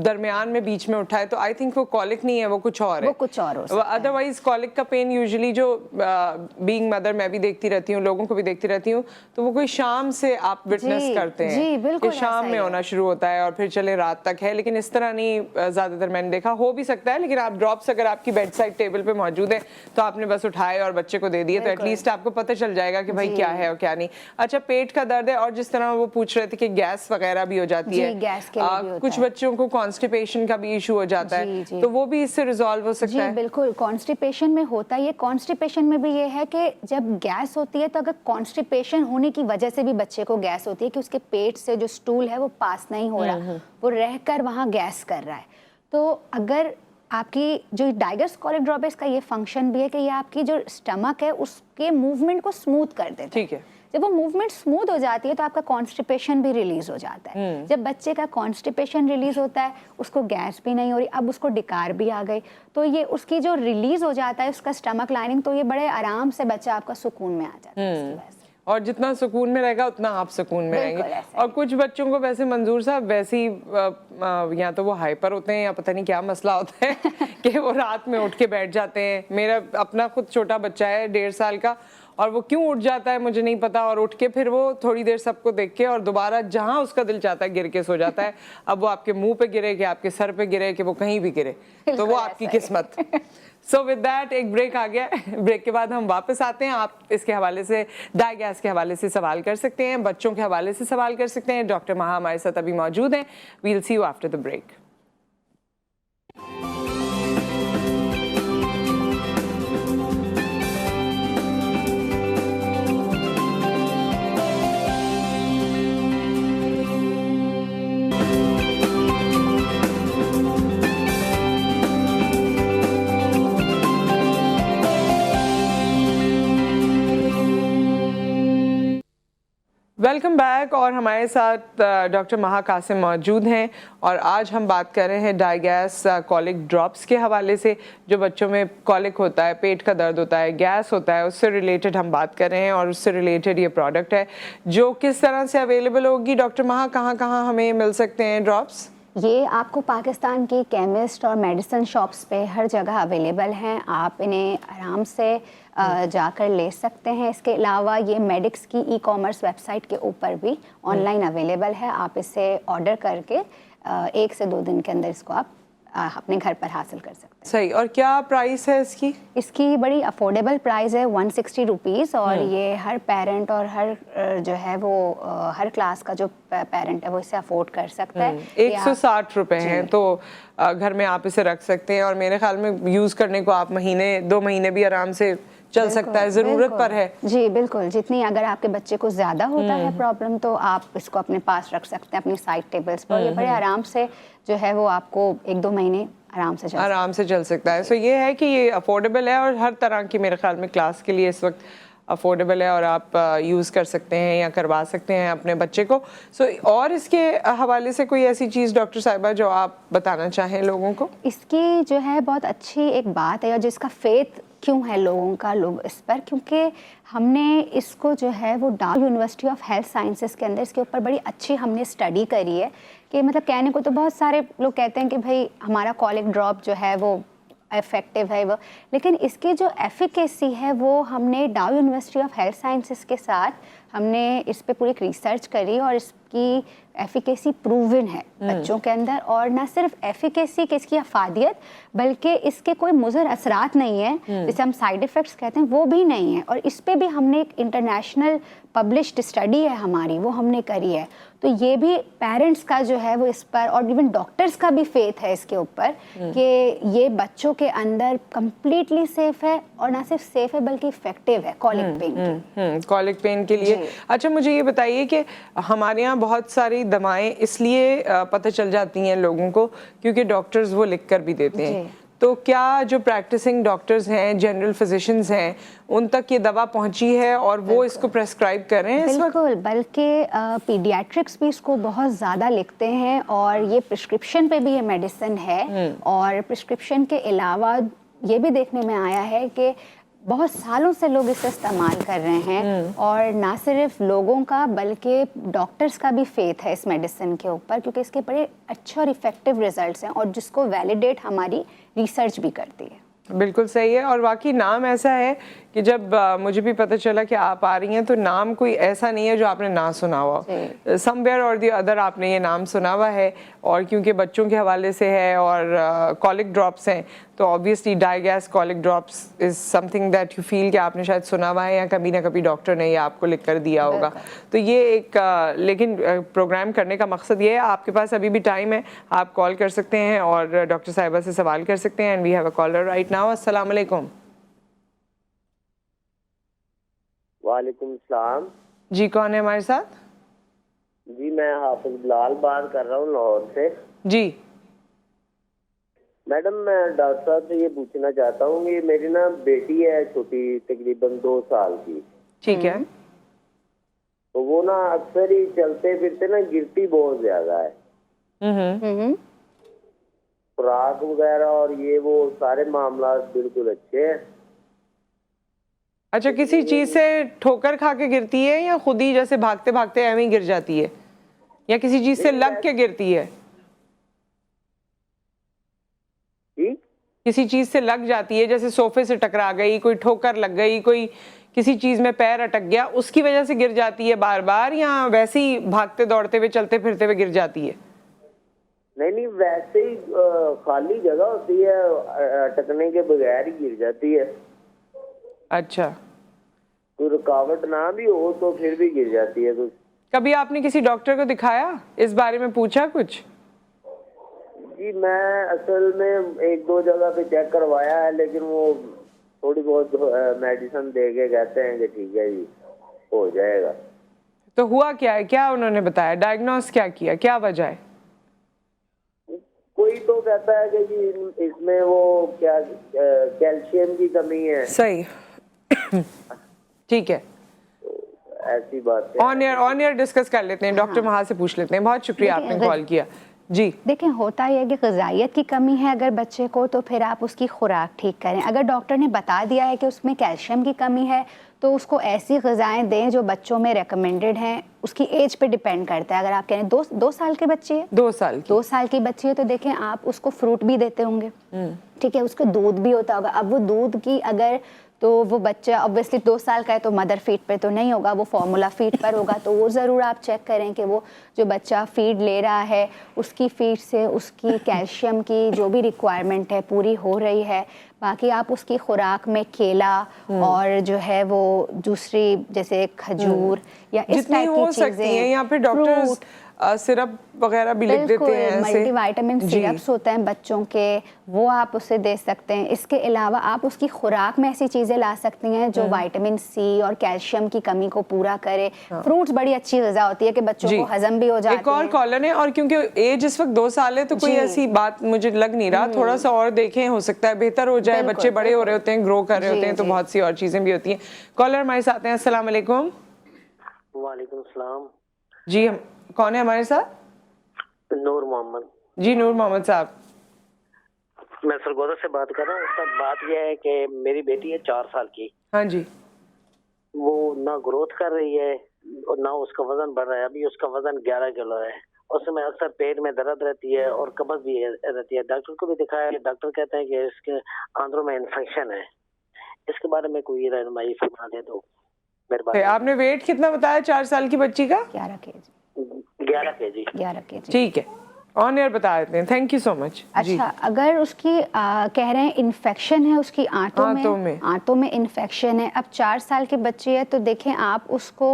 दरमियान में बीच में उठाए तो आई थिंक वो कॉलिक नहीं है, वो कुछ और है, वो कुछ और हो सकता है। अदरवाइज कॉलिक का पेन यूजुअली जो बीइंग मदर मैं भी देखती रहती हूँ, लोगों को भी देखती रहती हूँ, तो वो कोई शाम से आप विटनेस करते हैं जी, बिल्कुल कि शाम में होना शुरू होता है और फिर चले रात तक है, लेकिन इस तरह नहीं ज़्यादातर मैंने देखा। हो भी सकता है, लेकिन आप ड्रॉप्स अगर आपकी बेड साइड टेबल पे मौजूद है तो आपने बस उठाए और बच्चे को दे दिए तो एटलीस्ट आपको पता चल जाएगा कि भाई क्या है और क्या नहीं। अच्छा, पेट का दर्द है, और जिस तरह वो पूछ रहे थे कि गैस वगैरह भी हो जाती है, गैस के लिए भी होता कुछ है। बच्चों को कॉन्स्टिपेशन का भी इशू हो जाता है, तो वो भी इससे रिजॉल्व हो सकता है? बिल्कुल, कॉन्स्टिपेशन में होता है ये। कॉन्स्टिपेशन में भी ये है कि जब गैस होती है तो अगर कॉन्स्टिपेशन होने की वजह से भी बच्चे को गैस होती है कि उसके पेट से जो स्टूल है वो पास नहीं हो रहा, वो रहकर वहाँ गैस कर रहा है, तो अगर आपकी जो डाइगर्स कॉलिक ड्रॉप का ये फंक्शन भी है कि ये आपकी जो स्टमक है उसके मूवमेंट को स्मूथ कर देता है। ठीक है। जब वो मूवमेंट स्मूथ हो जाती है तो आपका कॉन्स्टिपेशन भी रिलीज हो जाता है। जब बच्चे का कॉन्स्टिपेशन रिलीज होता है, उसको गैस भी नहीं हो रही, अब उसको डिकार भी आ गई, तो ये उसकी जो रिलीज हो जाता है उसका स्टमक लाइनिंग, तो ये बड़े आराम से बच्चा आपका सुकून में आ जाता है इसकी वजह से। और जितना सुकून में रहेगा उतना आप सुकून में रहेंगे। और कुछ बच्चों को वैसे मंजूर साहब वैसी या तो वो हाइपर होते हैं या पता नहीं क्या मसला होता है कि वो रात में उठ के बैठ जाते हैं। मेरा अपना खुद छोटा बच्चा है 1.5 साल का, और वो क्यों उठ जाता है मुझे नहीं पता, और उठ के फिर वो थोड़ी देर सबको देख के और दोबारा जहां उसका दिल चाहता है गिर के सो जाता है। अब वो आपके मुंह पे गिरे कि आपके सर पे गिरे कि वो कहीं भी गिरे, तो वो आपकी किस्मत। सो विद दैट एक ब्रेक आ गया, ब्रेक के बाद हम वापस आते हैं। आप इसके हवाले से, डाई गैस के हवाले से सवाल कर सकते हैं, बच्चों के हवाले से सवाल कर सकते हैं। डॉक्टर महा हमारे साथ अभी मौजूद हैं। We'll see you after the break. Welcome back, और हमारे साथ डॉक्टर महा कासिम मौजूद हैं, और आज हम बात कर रहे हैं डाइगैस कॉलिक ड्रॉप्स के हवाले से। जो बच्चों में कॉलिक होता है, पेट का दर्द होता है, गैस होता है, उससे रिलेटेड हम बात कर रहे हैं, और उससे रिलेटेड ये प्रोडक्ट है जो किस तरह से अवेलेबल होगी। डॉक्टर महा, कहाँ कहाँ हमें मिल सकते हैं ड्रॉप्स? ये आपको पाकिस्तान की केमिस्ट और मेडिसिन शॉप्स पे हर जगह अवेलेबल हैं, आप इन्हें आराम से जाकर ले सकते हैं। इसके अलावा ये मेडिक्स की ई-कॉमर्स वेबसाइट के ऊपर भी ऑनलाइन अवेलेबल है, आप इसे ऑर्डर करके 1 से 2 दिन के अंदर इसको आप अपने घर पर हासिल कर सकते हैं। सही। और क्या प्राइस है इसकी? इसकी बड़ी अफोर्डेबल प्राइस है 160 रुपीज़, और ये हर पेरेंट और हर जो है वो हर क्लास का जो पेरेंट है वो इसे अफोर्ड कर सकता है। 160 रुपए हैं, तो घर में आप इसे रख सकते हैं, और मेरे ख्याल में यूज़ करने को आप 2 महीने भी आराम से चल सकता है, ज़रूरत पर है। जी बिल्कुल, जितनी अगर आपके बच्चे को ज़्यादा होता है प्रॉब्लम तो आप इसको अपने पास रख सकते हैं अपनी साइड टेबल्स पर। ये बड़े आराम से जो है वो आपको 1-2 महीने आराम से चल सकता है। सो ये है कि ये अफोर्डेबल है, और हर तरह की मेरे ख्याल में क्लास के लिए इस वक्त अफोर्डेबल है, और आप यूज़ कर सकते हैं या करवा सकते हैं अपने बच्चे को। सो और इसके हवाले से कोई ऐसी चीज़ डॉक्टर साहिबा जो आप बताना चाहें लोगों को? इसकी जो है बहुत अच्छी एक बात है, और जिसका फेथ क्यों है लोगों का लोग इस पर, क्योंकि हमने इसको जो है वो डाउ यूनिवर्सिटी ऑफ हेल्थ साइंसेस के अंदर इसके ऊपर बड़ी अच्छी हमने स्टडी करी है। कि मतलब कहने को तो बहुत सारे लोग कहते हैं कि भाई हमारा कॉलिक ड्रॉप जो है वो इफेक्टिव है वो, लेकिन इसकी जो एफिकेसी है वो हमने डाउ यूनिवर्सिटी ऑफ हेल्थ साइंसेस के साथ हमने इस पे पूरी रिसर्च करी, और इसकी एफिकेसी प्रूवन है बच्चों के अंदर। और ना सिर्फ एफिकेसी कि इसकी अफादियत, बल्कि इसके कोई मुज़र असरात नहीं है, जिसे हम साइड इफ़ेक्ट्स कहते हैं, वो भी नहीं है। और इस पे भी हमने एक इंटरनेशनल पब्लिश्ड स्टडी है हमारी, वो हमने करी है। तो ये भी पेरेंट्स का जो है वो इस पर, और इवन डॉक्टर्स का भी फेथ है इसके ऊपर कि ये बच्चों के अंदर कंप्लीटली सेफ है, और ना सिर्फ सेफ है बल्कि इफेक्टिव है कॉलिक पेन कॉलिक पेन के लिए। अच्छा, मुझे ये बताइए कि हमारे यहाँ بہت ساری دوائیں اس لیے پتہ چل جاتی ہیں لوگوں کو کیونکہ ڈاکٹرز وہ لکھ کر بھی دیتے ہیں. تو کیا جو پریکٹسنگ ڈاکٹرز ہیں, جنرل فزیشنز ہیں, ان تک یہ دوا پہنچی ہے اور وہ اس کو پرسکرائب کر رہے ہیں اس وقت؟ بالکل, بلکہ پیڈیاٹرکس بھی اس کو بہت زیادہ لکھتے ہیں اور یہ پرسکرپشن پہ بھی یہ میڈیسن ہے. اور پرسکرپشن کے علاوہ یہ بھی دیکھنے میں آیا ہے کہ بہت سالوں سے لوگ اسے استعمال کر رہے ہیں اور نہ صرف لوگوں کا بلکہ ڈاکٹرز کا بھی فیتھ ہے اس میڈیسن کے اوپر, کیونکہ اس کے بڑے اچھے اور ایفیکٹو ریزلٹس ہیں اور جس کو ویلیڈیٹ ہماری ریسرچ بھی کرتی ہے. بالکل صحیح ہے. اور واقعی نام ایسا ہے کہ جب مجھے بھی پتہ چلا کہ آپ آ رہی ہیں تو نام کوئی ایسا نہیں ہے جو آپ نے نہ سنا ہوا. سم ویئر اور دی ادر آپ نے یہ نام سنا ہوا ہے, اور کیونکہ بچوں کے حوالے سے ہے اور کولک ڈراپس ہیں تو obviously diagnose colic drops is something that you feel کہ آپ نے شاید سنا ہوا ہے یا کبھی نہ کبھی ڈاکٹر نے یہ آپ کو لکھ کر دیا ہوگا. تو یہ ایک لیکن پروگرام کرنے کا مقصد یہ ہے, آپ کے پاس ابھی بھی ٹائم ہے, آپ کال کر سکتے ہیں اور ڈاکٹر صاحبہ سے سوال کر سکتے ہیں. And we have a caller right now. السلام علیکم. وعلیکم السلام. جی کون ہے ہمارے ساتھ؟ جی میں حافظ بلال بات کر رہا ہوں لاہور سے. جی میڈم میں ڈاکٹر صاحب سے یہ پوچھنا چاہتا ہوں کہ میری نا بیٹی ہے چھوٹی, تقریباً 2 سال کی. ٹھیک ہے. تو وہ نا اکثر ہی چلتے پھرتے نا گرتی بہت زیادہ ہے. خوراک وغیرہ اور یہ وہ سارے معاملات بالکل اچھے ہیں. اچھا, کسی چیز سے ٹھوکر کھا کے گرتی ہے یا خود ہی جیسے بھاگتے بھاگتے ایویں گر جاتی ہے, یا کسی چیز سے لگ کے گرتی ہے؟ کسی چیز سے لگ جاتی ہے, جیسے صوفے سے ٹکرا گئی, کوئی ٹھوکر لگ گئی, کوئی کسی چیز میں پیر اٹک گیا, اس کی وجہ سے گر جاتی ہے بار بار, یا ویسے ہی بھاگتے دوڑتے ہوئے چلتے پھرتے ہوئے گر جاتی ہے؟ نہیں ویسے ہی خالی جگہ ہوتی ہے, اٹکنے کے بغیر ہی گر جاتی ہے. اچھا, کوئی رکاوٹ نہ بھی ہو تو پھر بھی گر جاتی ہے. کبھی آپ نے کسی ڈاکٹر کو دکھایا, اس بارے میں پوچھا کچھ؟ جی میں اصل میں 1-2 جگہ پہ چیک کروایا ہے, لیکن وہ تھوڑی بہت میڈیسن دے کے کہتے ہیں کہ ٹھیک ہے جی ہو جائے گا. تو ہوا کیا ہے, کیا انہوں نے بتایا, ڈائگنوز کیا کیا, کیا وجہ ہے؟ کوئی تو کہتا ہے کہ جی اس میں وہ کیا کیلشیم کی کمی ہے. صحیح, ٹھیک ہے, ایسی بات آن ایئر ڈسکس کر لیتے ہیں, ڈاکٹر وہاں سے پوچھ لیتے ہیں. بہت شکریہ آپ نے کال کیا. جی دیکھیں, ہوتا یہ ہے کہ غذائیت کی کمی ہے اگر بچے کو, تو پھر آپ اس کی خوراک ٹھیک کریں. اگر ڈاکٹر نے بتا دیا ہے کہ اس میں کیلشیم کی کمی ہے تو اس کو ایسی غذائیں دیں جو بچوں میں ریکمینڈڈ ہیں. اس کی ایج پہ ڈیپینڈ کرتا ہے. اگر آپ کہیں 2 سال کے بچے ہے, 2 سال کی بچی ہے, تو دیکھیں آپ اس کو فروٹ بھی دیتے ہوں گے, ٹھیک ہے, اس کو دودھ بھی ہوتا ہوگا. اب وہ دودھ کی اگر تو وہ بچہ obviously 2 سال کا ہے تو مدر فیڈ پہ تو نہیں ہوگا, وہ فارمولا فیڈ پر ہوگا. تو وہ ضرور آپ چیک کریں کہ وہ جو بچہ فیڈ لے رہا ہے اس کی فیڈ سے اس کی کیلشیم کی جو بھی ریکوائرمنٹ ہے پوری ہو رہی ہے. باقی آپ اس کی خوراک میں کیلا اور جو ہے وہ دوسری جیسے کھجور یا اس ٹائپ کی چیزیں, یا پھر ڈاکٹرز سرپ وغیرہ بھی لکھ دیتے ہیں, ملٹی وائٹامن سرپس ہوتے ہیں بچوں کے, وہ آپ اسے دے سکتے ہیں. اس کے علاوہ آپ اس کی خوراک میں ایسی چیزیں لا سکتی ہیں جو وائٹامن سی اور کیلشیم کی کمی کو پورا کرے. فروٹس بڑی اچھی غذا ہوتی ہے کہ بچوں کو ہضم بھی ہو جاتی ہے. ایک اور کالر ہے, اور کیونکہ ایج اس وقت 2 سال ہے تو کوئی ایسی بات مجھے لگ نہیں رہا, تھوڑا سا اور دیکھیں, ہو سکتا ہے بہتر ہو جائے. بچے بڑے ہو رہے ہوتے ہیں, گرو کر رہے ہوتے ہیں, تو بہت سی اور چیزیں بھی ہوتی ہیں. کالر ہمارے ساتھ ہیں. السلام علیکم. وعلیکم السلام. جی کون ہے ہمارے ساتھ؟ نور محمد. جی نور محمد صاحب. میں سرگودا سے بات کر رہا ہوں. اس کا بات یہ ہے کہ میری بیٹی ہے 4 سال کی. ہاں جی. وہ نہ گروتھ کر رہی ہے اور نہ اس کا وزن بڑھ رہا ہے. ابھی اس کا وزن 11 کلو ہے. اس میں اکثر پیٹ میں درد رہتی ہے اور قبض بھی رہتی ہے. ڈاکٹر کو بھی دکھایا ہے, ڈاکٹر کہتے ہیں کہ اس کے آندروں میں انفیکشن ہے. اس کے بارے میں کوئی رہنمائی فرما دے تو. آپ نے ویٹ کتنا بتایا 4 سال کی بچی کا؟ 11 کے جی. ٹھیک ہے, آن ایئر بتا دیتے ہیں. تھینک یو سو مچ. اچھا, اگر اس کی کہہ رہے ہیں انفیکشن ہے, اس کی آنتوں میں انفیکشن ہے, اب 4 سال کی بچی ہے, تو دیکھیں آپ اس کو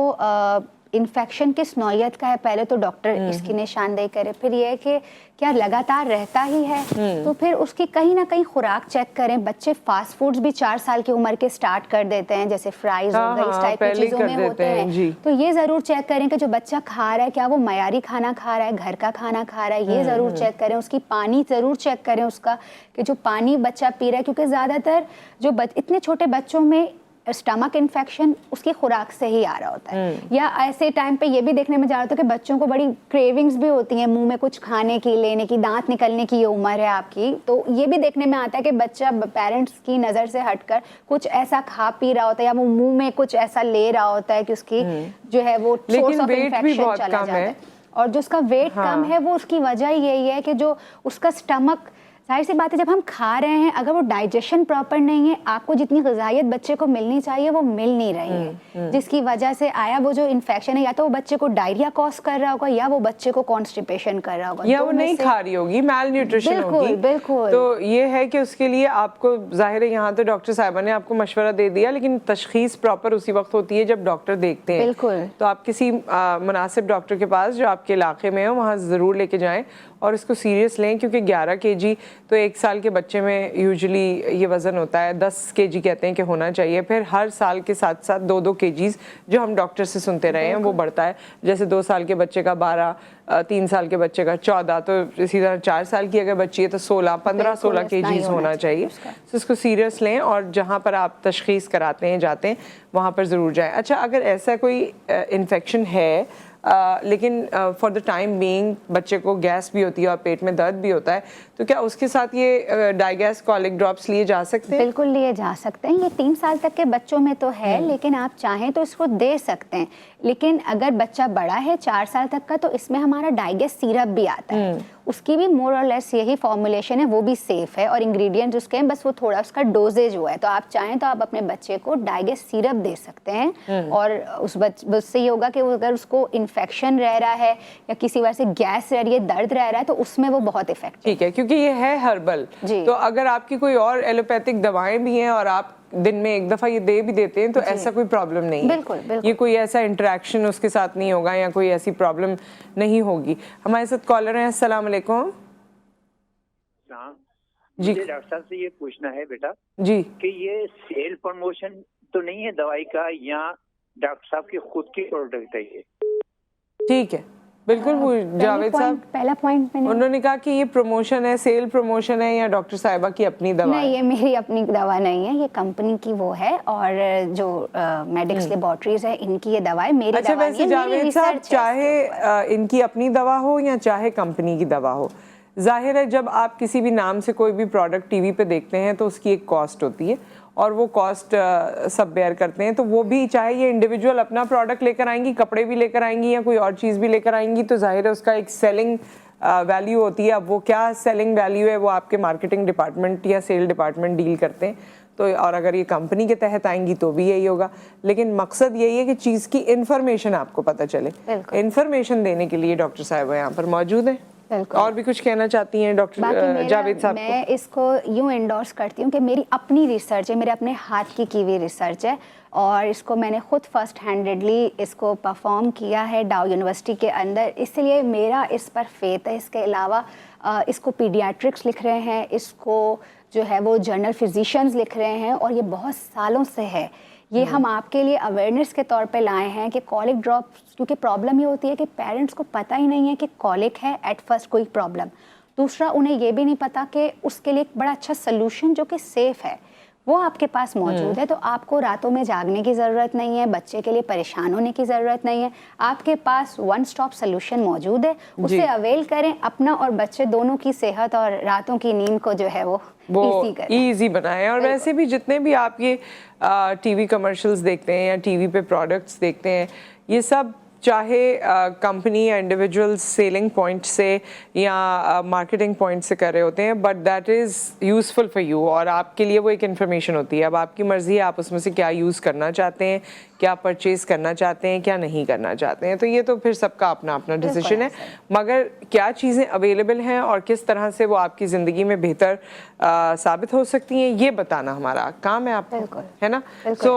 इन्फेक्शन किस नौयत का है पहले तो डॉक्टर इसकी निशानदेही करे, फिर ये है कि क्या लगातार रहता ही है, तो फिर उसकी कहीं ना कहीं खुराक चेक करें। बच्चे फास्ट फूड्स भी 4 साल की उम्र के स्टार्ट कर देते हैं, जैसे फ्राइज हो गई, इस टाइप की चीज़ों में होते हैं, तो ये ज़रूर चेक करें कि जो बच्चा खा रहा है क्या वो मयारी खाना खा रहा है, घर का खाना खा रहा है, ये ज़रूर चेक करें। उसकी पानी ज़रूर चेक करें उसका, कि जो पानी बच्चा पी रहा है, क्योंकि ज़्यादातर जो इतने छोटे बच्चों में स्टमक इन्फेक्शन उसकी खुराक से ही आ रहा होता है। या ऐसे टाइम पे ये भी देखने में जा रहा था कि बच्चों को बड़ी क्रेविंग्स भी होती हैं मुंह में कुछ खाने की, लेने की, दांत निकलने की ये उम्र है आपकी, तो ये भी देखने में आता है कि बच्चा पेरेंट्स की नज़र से हटकर कुछ ऐसा खा पी रहा होता है या वो मुंह में कुछ ऐसा ले रहा होता है कि उसकी जो है वो सोर्स ऑफ इन्फेक्शन चला जाता है। और जो उसका वेट कम है वो उसकी वजह यही है कि जो उसका स्टमक, जाहिर सी बात है जब हम खा रहे हैं अगर वो डाइजेशन प्रॉपर नहीं है, आपको जितनी ग़िज़ाइयत बच्चे को मिलनी चाहिए वो मिल नहीं रही है, जिसकी वजह से आया वो जो इन्फेक्शन है, या तो वो बच्चे को डायरिया कॉज कर रहा होगा या वो बच्चे को कॉन्स्टिपेशन कर रहा होगा, या वो नहीं खा रही होगी, मैल न्यूट्रिशन होगी। बिल्कुल। तो ये है कि उसके लिए आपको, जाहिर है यहाँ तो डॉक्टर साहिबा ने आपको मशवरा दे दिया, लेकिन तशखीस प्रॉपर उसी वक्त होती है जब डॉक्टर देखते हैं। बिल्कुल। तो आप किसी मुनासिब डॉक्टर के पास जो आपके इलाके में हो वहाँ ज़रूर लेके जाएँ और इसको सीरियस लें, क्योंकि 11 kg तो 1 साल के बच्चे में यूजुअली ये वज़न होता है, 10 kg कहते हैं कि होना चाहिए। फिर हर साल के साथ साथ 2-2 kgs जो हम डॉक्टर से सुनते रहे हैं वो बढ़ता है। जैसे 2 साल के बच्चे का 12, 3 साल के बच्चे का 14, तो इसी तरह 4 साल की अगर बच्ची है तो 16, 15-16 kgs होना चाहिए। तो इसको सीरियस लें और जहाँ पर आप तशखीस कराते हैं जाते हैं वहाँ पर ज़रूर जाएँ। अच्छा, अगर ऐसा कोई इन्फेक्शन है लेकिन फॉर द टाइम बीइंग बच्चे को गैस भी होती है और पेट में दर्द भी होता है, तो क्या उसके साथ ये डाइगैस कॉलिक ड्रॉप्स लिए जा सकते हैं? बिल्कुल लिए जा सकते हैं। ये 3 साल तक के बच्चों में तो है, लेकिन आप चाहें तो इसको दे सकते हैं। लेकिन अगर बच्चा बड़ा है 4 साल तक का, तो इसमें हमारा डाइगैस सिरप भी आता है, उसकी भी मोर और लेस यही फॉर्मुलेशन है, वो भी सेफ है और इंग्रेडिएंट्स उसके हैं, बस वो थोड़ा उसका डोजेज हुआ है। तो आप चाहें तो आप अपने बच्चे को डाइगैस सिरप दे सकते हैं और उससे ये होगा कि अगर उसको इन्फेक्शन रह रहा है या किसी वजह से गैस रह रही है, दर्द रह रहा है, तो उसमें वो बहुत इफेक्टिव। ठीक है, क्योंकि ये है हर्बल, तो अगर आपकी कोई और एलोपैथिक दवाएं भी हैं और आप दिन में एक दफ़ा ये दे भी देते हैं तो ऐसा कोई प्रॉब्लम नहीं है। बिल्कुल। ये कोई ऐसा इंटरेक्शन उसके साथ नहीं होगा या कोई ऐसी प्रॉब्लम नहीं होगी। हमारे साथ कॉलर हैं। अस्सलाम वालेकुम जी। मुझे डॉक्टर साहब से ये पूछना है बेटा जी कि ये सेल प्रमोशन तो नहीं है दवाई का, या डॉक्टर साहब की खुद की प्रोडक्ट है ये? ठीक है, बिल्कुल। वो जावेद साहब पहला पॉइंट उन्होंने कहा कि ये प्रमोशन है, सेल प्रमोशन है या डॉक्टर साहिबा की अपनी दवा? नहीं, ये मेरी अपनी दवा नहीं है, ये कंपनी की वो है और जो मेडिक्स लेबोरेटरीज है इनकी ये दवा है, मेरी अच्छा, दवा वैसे जावेद साहब चाहे इनकी अपनी दवा हो या चाहे कंपनी की दवा हो, जाहिर है जब आप किसी भी नाम से कोई भी प्रोडक्ट टीवी पे देखते हैं तो उसकी एक कॉस्ट होती है और वो कॉस्ट सब बेयर करते हैं। तो वो भी चाहे ये इंडिविजुअल अपना प्रोडक्ट लेकर आएंगी, कपड़े भी लेकर आएंगी या कोई और चीज़ भी लेकर आएंगी, तो जाहिर है उसका एक सेलिंग वैल्यू होती है। अब वो क्या सेलिंग वैल्यू है वो आपके मार्केटिंग डिपार्टमेंट या सेल डिपार्टमेंट डील करते हैं। तो और अगर ये कंपनी के तहत आएंगी तो भी यही होगा, लेकिन मकसद यही है कि चीज़ की इन्फॉर्मेशन आपको पता चले। इन्फॉर्मेशन देने के लिए डॉक्टर साहब यहाँ पर मौजूद हैं। और भी कुछ कहना चाहती हैं डॉक्टर जावेद साहब? मैं इसको यूँ एंडोर्स करती हूँ कि मेरी अपनी रिसर्च है, मेरे अपने हाथ की हुई रिसर्च है और इसको मैंने खुद फर्स्ट हैंडेडली इसको परफॉर्म किया है डाउ यूनिवर्सिटी के अंदर, इसलिए मेरा इस पर फेथ है। इसके अलावा इसको पीडियाट्रिक्स लिख रहे हैं, इसको जो है वो जर्नल फिजिशियंस लिख रहे हैं और ये बहुत सालों से है। ये हम आपके लिए अवेयरनेस के तौर पे लाए हैं कि कॉलिक ड्रॉप्स, क्योंकि प्रॉब्लम ये होती है कि पेरेंट्स को पता ही नहीं है कि कॉलिक है एट फर्स्ट कोई प्रॉब्लम। दूसरा, उन्हें ये भी नहीं पता कि उसके लिए एक बड़ा अच्छा सलूशन जो कि सेफ़ है वो आपके पास मौजूद है। तो आपको रातों में जागने की ज़रूरत नहीं है, बच्चे के लिए परेशान होने की ज़रूरत नहीं है, आपके पास वन स्टॉप सलूशन मौजूद है, उससे अवेल करें। अपना और बच्चे दोनों की सेहत और रातों की नींद को जो है वो ईजी बनाएं। और वैसे भी जितने भी आप ये टीवी कमर्शियल्स देखते हैं या टीवी पे प्रोडक्ट्स देखते हैं, ये सब चाहे कंपनी या इंडिविजुअल सेलिंग पॉइंट से या मार्केटिंग पॉइंट से कर रहे होते हैं, but that is useful for you और आपके लिए वो एक इन्फॉर्मेशन होती है। अब आपकी मर्ज़ी है आप उसमें से क्या यूज़ करना चाहते हैं, क्या परचेज़ करना चाहते हैं, क्या नहीं करना चाहते हैं। तो ये तो फिर सबका अपना अपना डिसीजन है, मगर क्या चीज़ें अवेलेबल हैं और किस तरह से वो आपकी ज़िंदगी में बेहतर साबित हो सकती हैं, ये बताना हमारा काम है आपको, है ना। सो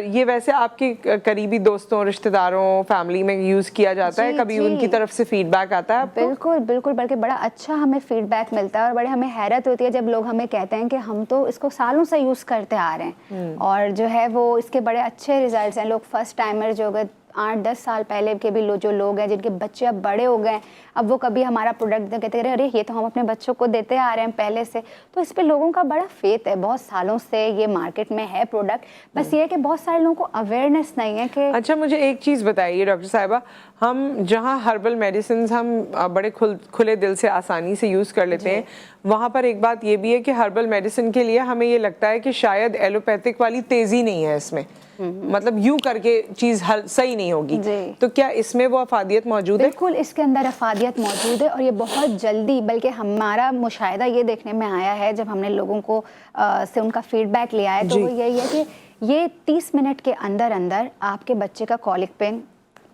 ये वैसे आपके करीबी दोस्तों, रिश्तेदारों, फैमिली में यूज़ किया जाता है, कभी उनकी तरफ से फीडबैक आता है आपको? बिल्कुल बिल्कुल, बल्कि बड़ा अच्छा हमें फीडबैक मिलता है और बड़े हमें हैरत होती है जब लोग हमें कहते हैं कि हम तो इसको सालों से यूज़ करते आ रहे हैं और जो है वो इसके बड़े अच्छे रिजल्ट्स हैं। लोग फर्स्ट टाइमर जो अगर 8-10 साल पहले के भी जो लोग हैं जिनके बच्चे अब बड़े हो गए, अब वो कभी हमारा प्रोडक्ट कहते हैं अरे ये तो हम अपने बच्चों को देते आ रहे हैं पहले से, तो इस पे लोगों का बड़ा फेथ है। बहुत सालों से ये मार्केट में है प्रोडक्ट, बस ये है कि बहुत सारे लोगों को अवेयरनेस नहीं है कि। अच्छा, मुझे एक चीज़ बताइए डॉक्टर साहिबा, हम जहाँ हर्बल मेडिसिन हम बड़े खुले दिल से आसानी से यूज़ कर लेते हैं, वहाँ पर एक बात ये भी है कि हर्बल मेडिसिन के लिए हमें ये लगता है कि शायद एलोपैथिक वाली तेज़ी नहीं है इसमें, मतलब यूं करके चीज सही नहीं होगी, तो क्या इसमें वो अफादियत मौजूद है? बिल्कुल, इसके अंदर अफादियत मौजूद है और ये बहुत जल्दी, बल्कि हमारा मुशाहिदा ये देखने में आया है जब हमने लोगों को से उनका फीडबैक लिया है, तो वो यही है कि ये 30 मिनट के अंदर अंदर आपके बच्चे का कॉलिक पेन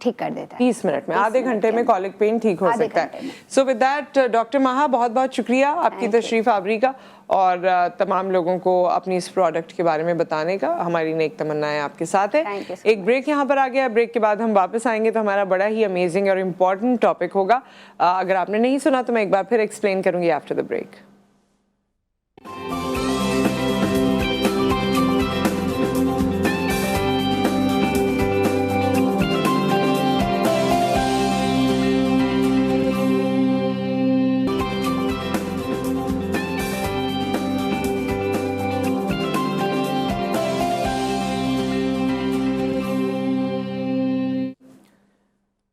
ठीक कर देता है। 30 मिनट में, आधे घंटे में कॉलिक पेन ठीक हो सकता है। सो विद दैट डॉक्टर महा, बहुत बहुत शुक्रिया आपकी तशरीफ आवरी का और तमाम लोगों को अपनी इस प्रोडक्ट के बारे में बताने का। हमारी नेक तमन्नाएं आपके साथ है। एक ब्रेक यहाँ पर आ गया, ब्रेक के बाद हम वापस आएंगे तो हमारा बड़ा ही अमेजिंग और इम्पॉर्टेंट टॉपिक होगा। अगर आपने नहीं सुना तो मैं एक बार फिर एक्सप्लेन करूंगी after the break.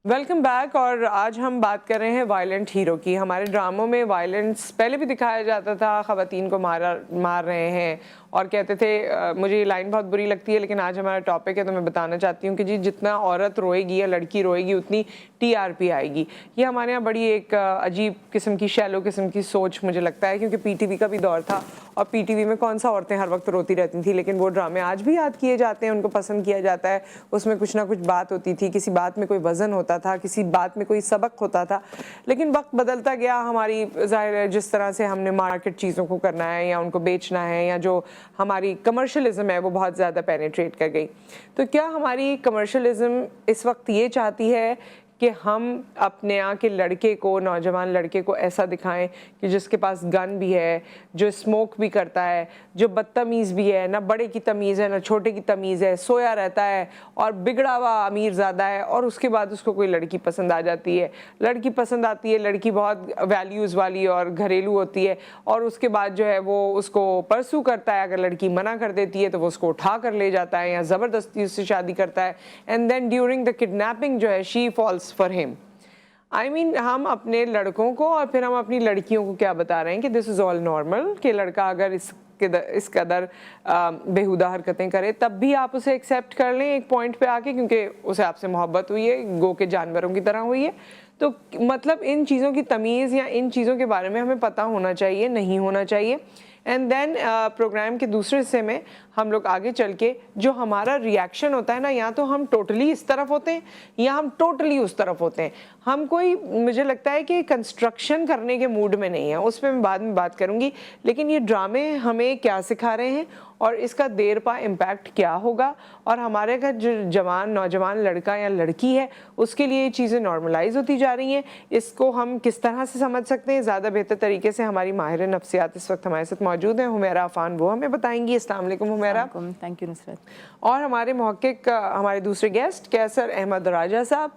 Welcome back. और आज हम बात कर रहे हैं वायलेंट हीरो की। हमारे ड्रामों में वायलेंस पहले भी दिखाया जाता था, ख़वातीन को मार रहे हैं और कहते थे, मुझे ये लाइन बहुत बुरी लगती है लेकिन आज हमारा टॉपिक है तो मैं बताना चाहती हूँ कि जी जितना औरत रोएगी या लड़की रोएगी उतनी TRP आएगी। ये हमारे यहाँ बड़ी एक अजीब किस्म की, शैलो किस्म की सोच मुझे लगता है, क्योंकि PTV का भी दौर था और PTV में कौन सा औरतें हर वक्त रोती रहती थी, लेकिन वो ड्रामे आज भी याद किए जाते हैं, उनको पसंद किया जाता है। उसमें कुछ ना कुछ बात होती थी, किसी बात में कोई वज़न होता था, किसी बात में कोई सबक होता था। लेकिन वक्त बदलता गया, हमारी ज़ाहिर है जिस तरह से हमने मार्केट चीज़ों को करना है या उनको बेचना है, या जो हमारी कमर्शलिज्म है वो बहुत ज़्यादा पेनिट्रेट कर गई। तो क्या हमारी कमर्शलिज्म इस वक्त ये चाहती है कि हम अपने यहाँ के लड़के को, नौजवान लड़के को ऐसा दिखाएं कि जिसके पास गन भी है, जो स्मोक भी करता है, जो बदतमीज़ भी है, ना बड़े की तमीज़ है ना छोटे की तमीज़ है, सोया रहता है और बिगड़ा हुआ अमीर ज़्यादा है, और उसके बाद उसको कोई लड़की पसंद आ जाती है, लड़की पसंद आती है, लड़की बहुत वैल्यूज़ वाली और घरेलू होती है, और उसके बाद जो है वो उसको परसू करता है। अगर लड़की मना कर देती है तो वो उसको उठा कर ले जाता है या ज़बरदस्ती उससे शादी करता है, and then during the kidnapping जो है she falls for him. I mean, हम अपने लड़कों को और फिर हम अपनी लड़कियों को क्या बता रहे हैं कि दिस इज़ ऑल नॉर्मल, कि लड़का अगर इस कदर बेहुदा हरकतें करे तब भी आप उसे एक्सेप्ट कर लें एक पॉइंट पे आके, क्योंकि उसे आपसे मोहब्बत हुई है, गो के जानवरों की तरह हुई है। तो मतलब इन चीज़ों की तमीज़ या इन चीज़ों के बारे में हमें पता होना चाहिए, नहीं होना चाहिए। एंड देन प्रोग्राम के दूसरे हिस्से में हम लोग आगे चल के जो हमारा रिएक्शन होता है ना, या तो हम टोटली इस तरफ होते हैं या हम टोटली उस तरफ होते हैं। हम कोई, मुझे लगता है कि कंस्ट्रक्शन करने के मूड में नहीं है, उस पर मैं बाद में बात करूंगी। लेकिन ये ड्रामे हमें क्या सिखा रहे हैं और इसका देर पा इम्पैक्ट क्या होगा, और हमारे का जो नौजवान लड़का या लड़की है उसके लिए ये चीज़ें नॉर्मलाइज होती जा रही हैं। इसको हम किस तरह से समझ सकते हैं ज़्यादा बेहतर तरीके से? हमारी माहिर नफ्सियात इस वक्त हमारे साथ मौजूद हैं, हुमैरा अफान, वो हमें बताएंगी। अस्सलाम वालेकुम हुमैरा। Thank you Nusrat. और हमारे मुहक्किक, हमारे दूसरे गेस्ट कैसर अहमद राजा साहब,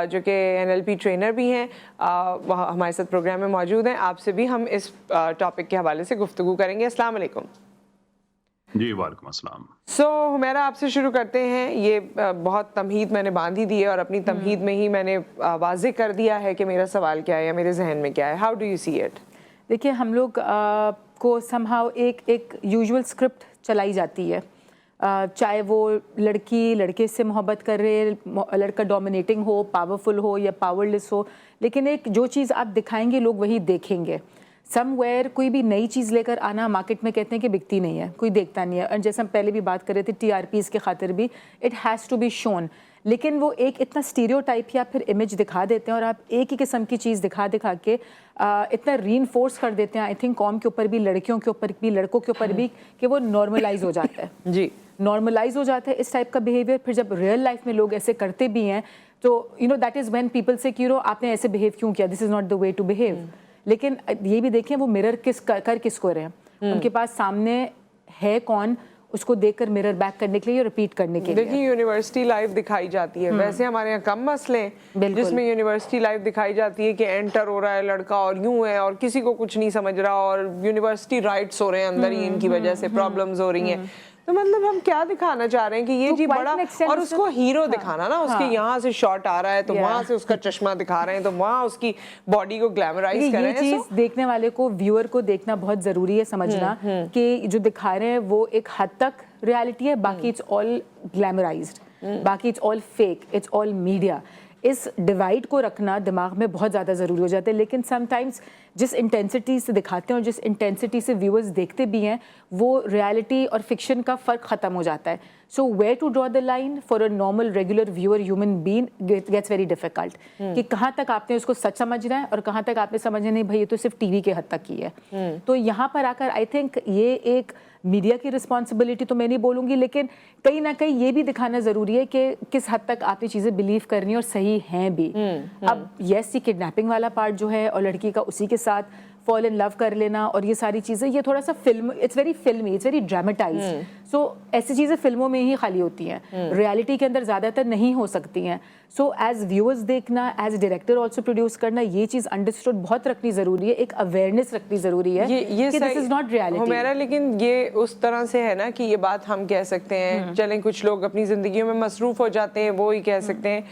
जो कि NLP ट्रेनर भी हैं, वह हमारे साथ प्रोग्राम में मौजूद हैं। आपसे भी हम इस टॉपिक के हवाले से गुफ्तगू करेंगे। अस्सलाम वालेकुम। जी वालेकुम अस्सलाम। हुमैरा, आपसे शुरू करते हैं। ये बहुत तमहीद मैंने बांधी दी है और अपनी तमहीद में ही मैंने वाज़ेह कर दिया है कि मेरा सवाल क्या है या मेरे जहन में क्या है। How do you see it? देखिए, हम लोग को समहाउ एक यूजुअल स्क्रिप्ट चलाई जाती है, चाहे वो लड़की लड़के से मोहब्बत कर रहे, लड़का डोमिनेटिंग हो, पावरफुल हो या पावरलेस हो, लेकिन एक जो चीज़ आप दिखाएंगे लोग वही देखेंगे। सम वेयर कोई भी नई चीज़ लेकर आना मार्केट में कहते हैं कि बिकती नहीं है, कोई देखता नहीं है। और जैसे हम पहले भी बात कर रहे थे TRPs के खातिर भी it has to be shown, लेकिन वो एक इतना स्टीरियोटाइप या फिर इमेज दिखा देते हैं और आप एक ही किस्म की चीज़ दिखा दिखा के इतना रीइंफोर्स कर देते हैं आई थिंक कौम के ऊपर भी, लड़कियों के ऊपर भी, लड़कों के ऊपर भी, कि वो नॉर्मलाइज हो जाता है। जी, नॉर्मलाइज हो जाता है इस टाइप का बिहेवियर। फिर जब रियल लाइफ में लोग ऐसे करते भी हैं तो you know that is when people say कि यू नो आपने ऐसे बिहेव क्यों किया, this is not the way to behave. लेकिन ये भी देखें वो मिरर कर किसको रहे हैं, उनके पास सामने है कौन, उसको देखकर मिरर बैक करने के लिए, रिपीट करने के लिए। देखिए यूनिवर्सिटी लाइफ दिखाई जाती है, वैसे हमारे यहाँ कम मसले हैं जिसमें यूनिवर्सिटी लाइफ दिखाई जाती है कि एंटर हो रहा है लड़का और यूं है और किसी को कुछ नहीं समझ रहा और यूनिवर्सिटी राइट्स हो रहे हैं अंदर ही, इनकी वजह से प्रॉब्लम्स हो रही हैं। तो मतलब हम क्या दिखाना चाह रहे हैं कि ये जी बड़ा, और उसको हीरो दिखाना ना, उसके यहाँ से शॉट आ रहा है तो वहाँ से उसका चश्मा दिखा रहे हैं तो वहाँ उसकी बॉडी को ग्लैमराइज कर रहे हैं। ये चीज देखने वाले को, व्यूअर को देखना बहुत जरूरी है, समझना कि जो दिखा रहे हैं वो एक हद तक रियलिटी है, बाकी इट्स ऑल ग्लैमराइज्ड, बाकी it's all fake, it's all media. इस डिवाइड को रखना दिमाग में बहुत ज़्यादा ज़रूरी हो जाता है। लेकिन समटाइम्स जिस इंटेंसिटी से दिखाते हैं और जिस इंटेंसिटी से व्यूअर्स देखते भी हैं वो रियलिटी और फिक्शन का फ़र्क ख़त्म हो जाता है। So where to draw the line for a normal regular viewer human being gets very difficult, कि कहाँ तक आपने उसको सच समझना है और कहाँ तक आपने समझना नहीं भाई ये तो सिर्फ टीवी के हद तक ही है। तो यहाँ पर आकर आई थिंक ये एक मीडिया की रिस्पॉन्सिबिलिटी तो मैं नहीं बोलूँगी, लेकिन कहीं ना कहीं ये भी दिखाना ज़रूरी है कि किस हद तक आपने चीज़ें बिलीव करनी और सही हैं भी। अब यस ये किडनैपिंग वाला पार्ट जो है और लड़की का उसी के साथ फॉल इन लव कर लेना और ये सारी चीज़ें, ये थोड़ा सा फिल्म, इट्स वेरी फिल्मी, इट्स वेरी ड्रामेटाइज्ड। सो ऐसी चीज़ें फिल्मों में ही खाली होती हैं, रियलिटी के अंदर ज़्यादातर नहीं हो सकती हैं। सो एज व्यूअर्स देखना, एज डायरेक्टर ऑल्सो प्रोड्यूस करना, ये चीज़ अंडरस्टूड बहुत रखनी ज़रूरी है, एक अवेयरनेस रखनी ज़रूरी है कि दिस इज़ नॉट रियलिटी मेरा। लेकिन ये उस तरह से है ना कि ये बात हम कह सकते हैं, चलें कुछ लोग अपनी ज़िंदगियों में मसरूफ़ हो जाते हैं, वो ही कह सकते हैं,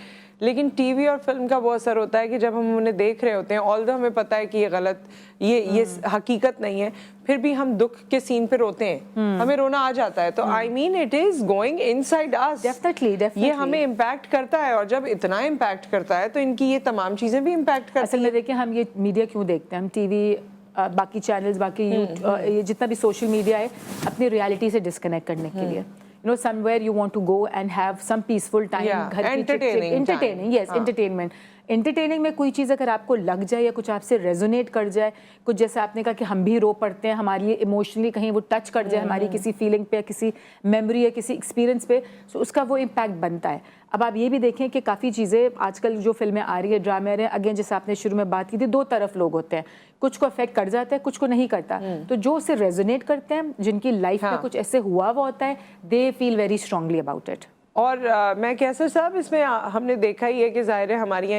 लेकिन टीवी और फिल्म का बहुत असर होता है कि जब हम उन्हें देख रहे होते हैं, ऑल्दो हमें पता है कि ये गलत, ये हकीकत नहीं है, फिर भी हम दुख के सीन पे रोते हैं, हमें रोना आ जाता है। तो I mean it is going inside us, definitely ये हमें इम्पैक्ट करता है, और जब इतना इम्पैक्ट करता है तो इनकी ये तमाम चीज़ें भी इम्पैक्ट करती हैं। असल में देखिए हम ये मीडिया क्यों देखते हैं, हम टीवी, बाकी चैनल्स, बाकी ये जितना भी सोशल मीडिया है, अपनी रियलिटी से डिस्कनेक्ट करने के लिए, you know, somewhere you want to go and have some peaceful time, घर की entertaining, yes, entertainment। entertaining में कोई चीज़ अगर आपको लग जाए या कुछ आपसे रेजोनेट कर जाए, कुछ जैसे आपने कहा कि हम भी रो पड़ते हैं, हमारे लिए इमोशनली कहीं वो टच कर जाए हमारी किसी फीलिंग पे, किसी मेमोरी या किसी एक्सपीरियंस पे, तो उसका वो इम्पैक्ट बनता है। अब आप ये भी देखें कि काफ़ी चीज़ें आजकल जो फिल्में आ रही है, ड्रामे आ रहे हैं, अगेन जैसे आपने शुरू में बात की थी, दो तरफ लोग होते हैं, कुछ को अफेक्ट कर जाता है, कुछ को नहीं करता। तो जो उससे रेजोनेट करते हैं, जिनकी लाइफ में कुछ ऐसे हुआ होता है, they feel very strongly about it. और मैं कैसे साहब, इसमें हमने देखा ही है कि ज़ाहिर है हमारी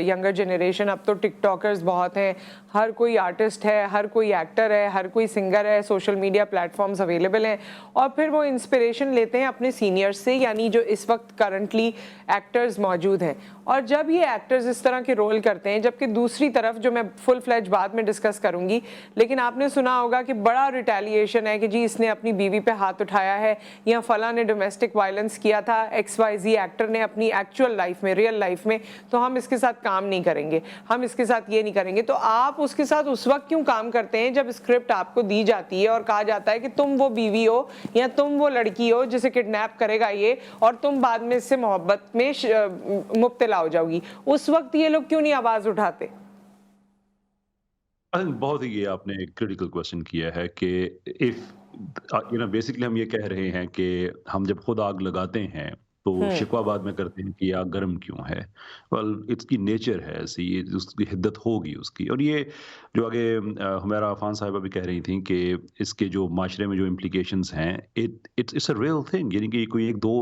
यंगर जनरेशन, अब तो टिकटॉकर्स बहुत हैं, हर कोई आर्टिस्ट है, हर कोई एक्टर है, हर कोई सिंगर है, सोशल मीडिया प्लेटफॉर्म्स अवेलेबल हैं, और फिर वो इंस्पिरेशन लेते हैं अपने सीनियर्स से, यानी जो इस वक्त करंटली एक्टर्स मौजूद हैं। और जब ये एक्टर्स इस तरह के रोल करते हैं, जबकि दूसरी तरफ, जो मैं फुल फ्लैज बाद में डिस्कस करूंगी, लेकिन आपने सुना होगा कि बड़ा रिटेलिएशन है कि जी इसने अपनी बीवी पे हाथ उठाया है, या फला ने डोमेस्टिक वायलेंस किया था, XYZ एक्टर ने अपनी एक्चुअल लाइफ में, रियल लाइफ में, तो हम इसके साथ काम नहीं करेंगे, हम इसके साथ ये नहीं करेंगे। तो आप उसके साथ उस वक्त क्यों काम करते हैं जब स्क्रिप्ट आपको दी जाती है और कहा जाता है कि तुम वो बीवी हो या तुम वो लड़की हो जिसे किडनैप करेगा ये, और तुम बाद में इससे मोहब्बत में मुब्तला हो जाओगी, उस वक्त ये लोग क्यों नहीं आवाज उठाते? बहुत ही ये आपने एक क्रिटिकल क्वेश्चन किया है कि इफ बेसिकली हम ये कह रहे हैं कि हम जब खुद आग लगाते हैं तो शिकवा बाद में करते हैं कि आग गर्म क्यों है। वेल इसकी नेचर है ऐसी, उसकी हिद्दत होगी उसकी। और ये जो आगे हुमैरा अफान साहिबा भी कह रही थी कि इसके जो माशरे में जो इम्प्लीकेशंस हैं, इट्स अ रियल थिंग, यानी कि कोई एक दो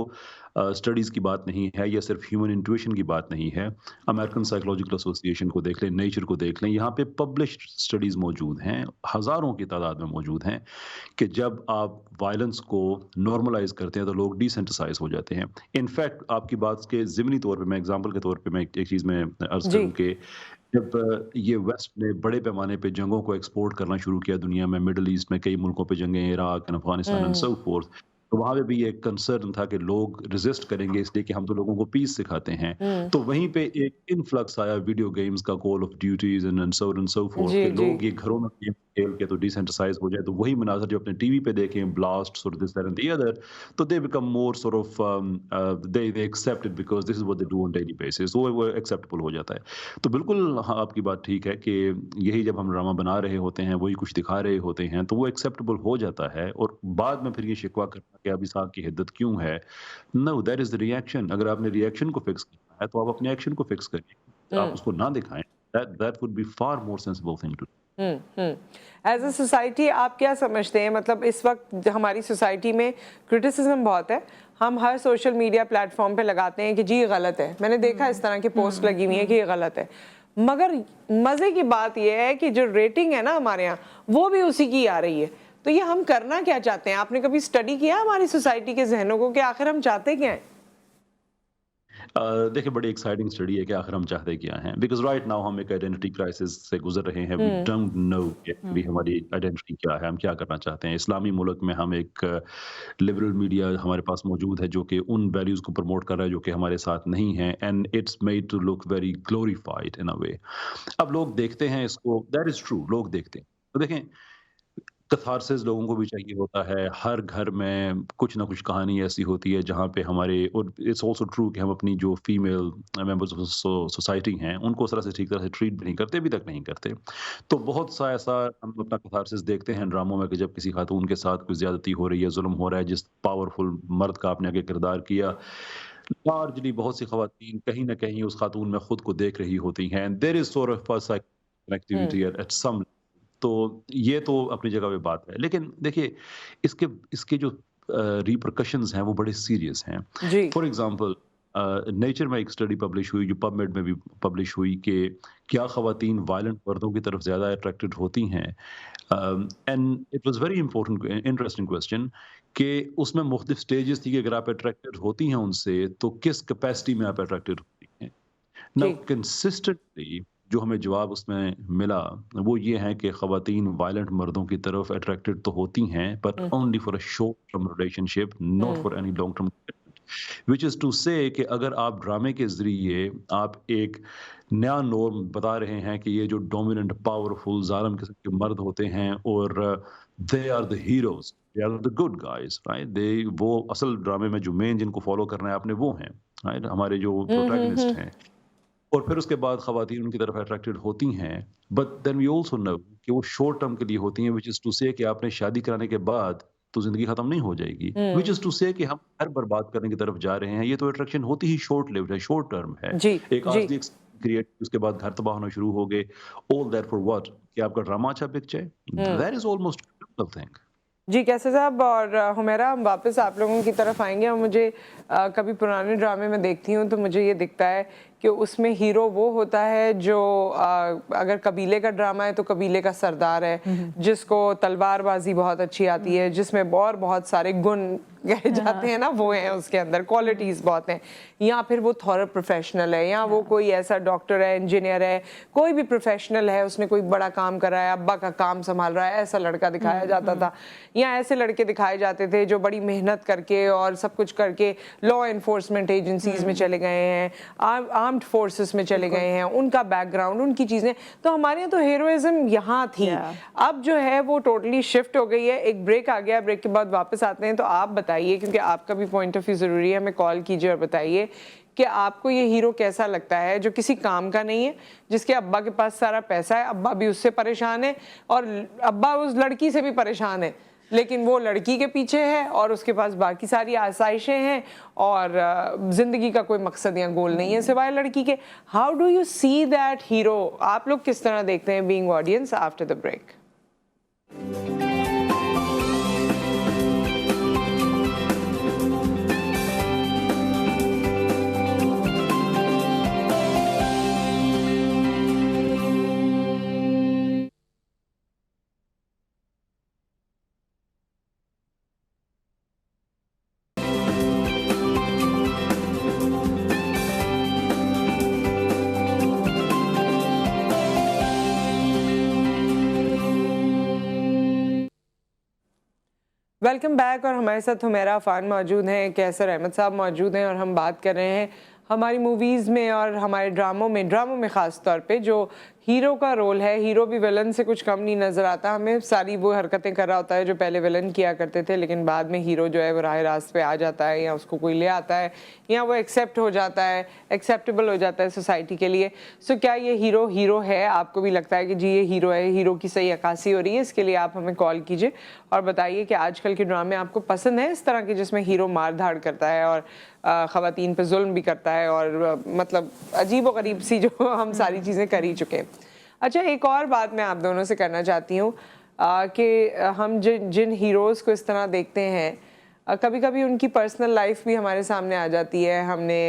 स्टडीज़ की बात नहीं है, या सिर्फ ह्यूमन इंट्यूशन की बात नहीं है। अमेरिकन साइकोलॉजिकल एसोसिएशन को देख लें, नेचर को देख लें, यहाँ पे पब्लिश्ड स्टडीज़ मौजूद हैं, हज़ारों की तादाद में मौजूद हैं, कि जब आप वायलेंस को नॉर्मलाइज करते हैं तो लोग डिसेंसिटाइज हो जाते हैं। इनफैक्ट आपकी बात के ज़िमनी तौर पे, मैं एग्जांपल के तौर पे मैं एक चीज़ में अर्ज़ करूँ कि जब ये वेस्ट ने बड़े पैमाने पे जंगों को एक्सपोर्ट करना शुरू किया दुनिया में, मिडल ईस्ट में कई मुल्कों पे जंगें, Iraq, Afghanistan and so forth, तो वहाँ पे भी एक कंसर्न था कि लोग रेजिस्ट करेंगे इसलिए कि हम तो लोगों को पीस सिखाते हैं। तो वहीं पे एक इन्फ्लक्स आया वीडियो गेम्स का, call of duties and so forth, जी कि जी लोग ये घरों में गेम खेल के तो डिसेंट्रसाइज हो जाए, तो वही मनाजर जो अपने टीवी पे देखें, ब्लास्ट और this that and the other, तो they become more sort of they accept it because this is what they do on daily basis, वो एक्सेप्टेबल हो जाता है। तो बिल्कुल हाँ, आपकी बात ठीक है कि यही जब हम ड्रामा बना रहे होते हैं, वही कुछ दिखा रहे होते हैं, तो वो एक्सेप्टेबल हो जाता है। और बाद में फिर ये शिकवा करना कि अब इसहाक की हिद्दत क्यों है, no, that is the reaction. अगर आपने रिएक्शन को फिक्स करना है तो आप अपने एक्शन को फिक्स करिए, आप उसको ना दिखाएं। That would be far more sensible thing to. As a society आप क्या समझते हैं, मतलब इस वक्त हमारी सोसाइटी में क्रिटिसिज्म बहुत है, हम हर सोशल मीडिया प्लेटफॉर्म पे लगाते हैं कि जी ये गलत है, मैंने देखा इस तरह की पोस्ट लगी हुई है कि ये गलत है, मगर मज़े की बात ये है कि जो रेटिंग है ना हमारे यहाँ वो भी उसी की आ रही है। तो ये हम करना क्या चाहते हैं? आपने कभी स्टडी किया हमारी सोसाइटी के जहनों को कि आखिर हम चाहते क्या हैं? देखिए, बड़ी एक्साइटिंग स्टडी है कि आखिर हम चाहते क्या हैं, बिकॉज राइट नाउ हम एक आइडेंटिटी क्राइसिस से गुजर रहे हैं। वी डोंट नो एक्चुअली हमारी आइडेंटिटी क्या है, हम क्या करना चाहते हैं। इस्लामी मुल्क में हम एक लिबरल मीडिया हमारे पास मौजूद है जो कि उन वैल्यूज़ को प्रमोट कर रहा है जो कि हमारे साथ नहीं है, and it's made to look very glorified in a way. अब लोग देखते हैं इसको, दैट इज़ ट्रू, लोग देखते हैं। तो देखें, कैथारसिस लोगों को भी चाहिए होता है। हर घर में कुछ ना कुछ कहानी ऐसी होती है जहाँ पे हमारे, और इट्स ऑल्सो ट्रू कि हम अपनी जो फीमेल मेंबर्स ऑफ सोसाइटी हैं उनको उस तरह से ठीक तरह से ट्रीट भी नहीं करते, अभी तक नहीं करते। तो बहुत सा ऐसा हम अपना कैथारसिस देखते हैं ड्रामों में कि जब किसी खातून के साथ कोई ज्यादती हो रही है, जुल्म हो रहा है, जिस पावरफुल मर्द का आपने आगे किरदार किया, लार्जली बहुत सी खवातीन कहीं ना कहीं उस खातून में खुद को देख रही होती हैं। There is sort of connectivity at some. तो ये तो अपनी जगह पे बात है, लेकिन देखिए इसके इसके जो रिपरकशंस हैं वो बड़े सीरियस हैं। जी फॉर एग्जांपल, नेचर में एक स्टडी पब्लिश हुई, जो पबमेड में भी पब्लिश हुई, कि क्या खवातीन वायलेंट मर्दों की तरफ ज़्यादा अट्रैक्टेड होती हैं। And it was very interesting question कि उसमें मुख्तलिफ स्टेजेस थी कि अगर आप अट्रैक्टेड होती हैं उनसे तो किस कैपेसिटी में आप अट्रैक्टेड होती हैं। नाउ जी कंसिस्टेंटली जो हमें जवाब उसमें मिला वो ये है कि खवातीन वायलेंट मर्दों की तरफ अट्रैक्टेड तो होती हैं, but only for a short term relationship, not for any long term, which is to say कि अगर आप ड्रामे के ज़रिए आप एक नया नॉर्म बता रहे हैं कि ये जो डोमिनेंट पावरफुल जालिम किस्म के मर्द होते हैं और they are the heroes, they are the good guys, right, they, वो असल ड्रामे में जो मेन जिनको फॉलो करना है आपने वो हैं, राइट, हमारे जो प्रोटैगनिस्ट हैं। और फिर उसके बाद खवातीन उनकी तरफ अट्रैक्टेड होती हैं, but then we also know कि वो शॉर्ट टर्म के लिए होती हैं, विच इज़ टू से कि आपने शादी कराने के बाद तो जिंदगी खत्म नहीं हो जाएगी, विच इज़ टू से कि हम घर बर्बाद करने की तरफ जा रहे हैं। ये तो अट्रैक्शन होती ही शॉर्ट लिव्ड है, शॉर्ट टर्म है। जी एक जी आज क्रिएट, उसके बाद घर तबाह होना शुरू हो गए, ऑल दैट फॉर व्हाट, कि आपका ड्रामा अच्छा पिक जाए। That is almost thing. जी कैसे साहब और हुमैरा, हम वापस आप लोगों की तरफ आएंगे। और मुझे कभी पुराने ड्रामे में देखती हूँ तो मुझे ये दिखता है कि उसमें हीरो वो होता है जो अगर कबीले का ड्रामा है तो कबीले का सरदार है, जिसको तलवारबाजी बहुत अच्छी आती है, जिसमें और बहुत सारे गुण कहे जाते हैं ना, वो हैं उसके अंदर, क्वालिटीज़ बहुत हैं। या फिर वो थॉरर प्रोफेशनल है, या वो कोई ऐसा डॉक्टर है, इंजीनियर है, कोई भी प्रोफेशनल है, उसने कोई बड़ा काम कर रहा है, अब्बा का काम संभाल रहा है, ऐसा लड़का दिखाया जाता था। या ऐसे लड़के दिखाए जाते थे जो बड़ी मेहनत करके और सब कुछ करके लॉ एनफोर्समेंट एजेंसीज में चले गए हैं, आर्म्ड फोर्सेस में चले गए हैं, उनका बैकग्राउंड, उनकी चीज़ें। तो हमारे यहाँ तो हीरोइज्म यहाँ थी, अब जो है वो टोटली शिफ्ट हो गई है। एक ब्रेक आ गया, ब्रेक के बाद वापस आते हैं। तो आप बताइए, क्योंकि आपका भी पॉइंट ऑफ व्यू ज़रूरी है, हमें कॉल कीजिए और बताइए कि आपको ये हीरो कैसा लगता है जो किसी काम का नहीं है, जिसके अब्बा के पास सारा पैसा है, अब्बा भी उससे परेशान है और अब्बा उस लड़की से भी परेशान है, लेकिन वो लड़की के पीछे है और उसके पास बाकी सारी आसाइशें हैं और ज़िंदगी का कोई मकसद या गोल नहीं है सिवाय लड़की के। How do you see that hero? आप लोग किस तरह देखते हैं being audience after the break? Welcome back. और हमारे साथ हुमैरा अफान मौजूद हैं, कैसर अहमद साहब मौजूद हैं, और हम बात कर रहे हैं हमारी मूवीज़ में और हमारे ड्रामों में ख़ास तौर पे जो हीरो का रोल है। हीरो भी विलन से कुछ कम नहीं नज़र आता हमें, सारी वो हरकतें कर रहा होता है जो पहले विलन किया करते थे, लेकिन बाद में हीरो जो है वो राह रास्त पे आ जाता है, या उसको कोई ले आता है, या वो एक्सेप्ट हो जाता है, एक्सेप्टेबल हो जाता है सोसाइटी के लिए। सो क्या ये हीरो है? आपको भी लगता है कि जी ये हीरो है, हीरो की सही अक्कासी हो रही है? इसके लिए आप हमें कॉल कीजिए और बताइए कि आजकल के ड्रामे आपको पसंद है इस तरह के जिसमें हीरो मार धाड़ करता है और ख़वातीन पे जुल्म भी करता है, और मतलब अजीब व गरीब सी जो हम सारी चीज़ें कर ही चुके हैं। अच्छा, एक और बात मैं आप दोनों से करना चाहती हूँ कि हम जिन हीरोज़ को इस तरह देखते हैं, कभी कभी उनकी पर्सनल लाइफ भी हमारे सामने आ जाती है। हमने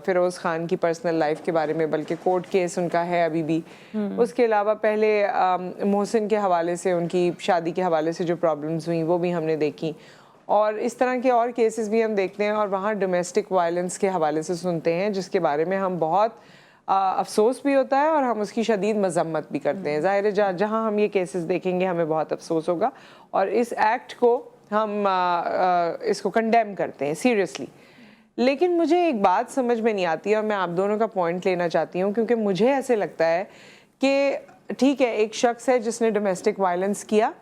फिरोज़ खान की पर्सनल लाइफ के बारे में, बल्कि कोर्ट केस उनका है अभी भी, उसके अलावा पहले मोहसिन के हवाले से, उनकी शादी के हवाले से जो प्रॉब्लम्स हुई वो भी हमने देखी, और इस तरह के और केसेस भी हम देखते हैं, और वहाँ डोमेस्टिक वायलेंस के हवाले से सुनते हैं जिसके बारे में हम बहुत अफसोस भी होता है और हम उसकी शदीद मजम्मत भी करते हैं। ज़ाहिर है जहाँ हम ये केसेस देखेंगे हमें बहुत अफसोस होगा, और इस एक्ट को हम इसको कंडेम करते हैं सीरियसली। लेकिन मुझे एक बात समझ में नहीं आती, और मैं आप दोनों का पॉइंट लेना चाहती हूँ, क्योंकि मुझे ऐसे लगता है कि ठीक है, एक शख्स है जिसने डोमेस्टिक वायलेंस किया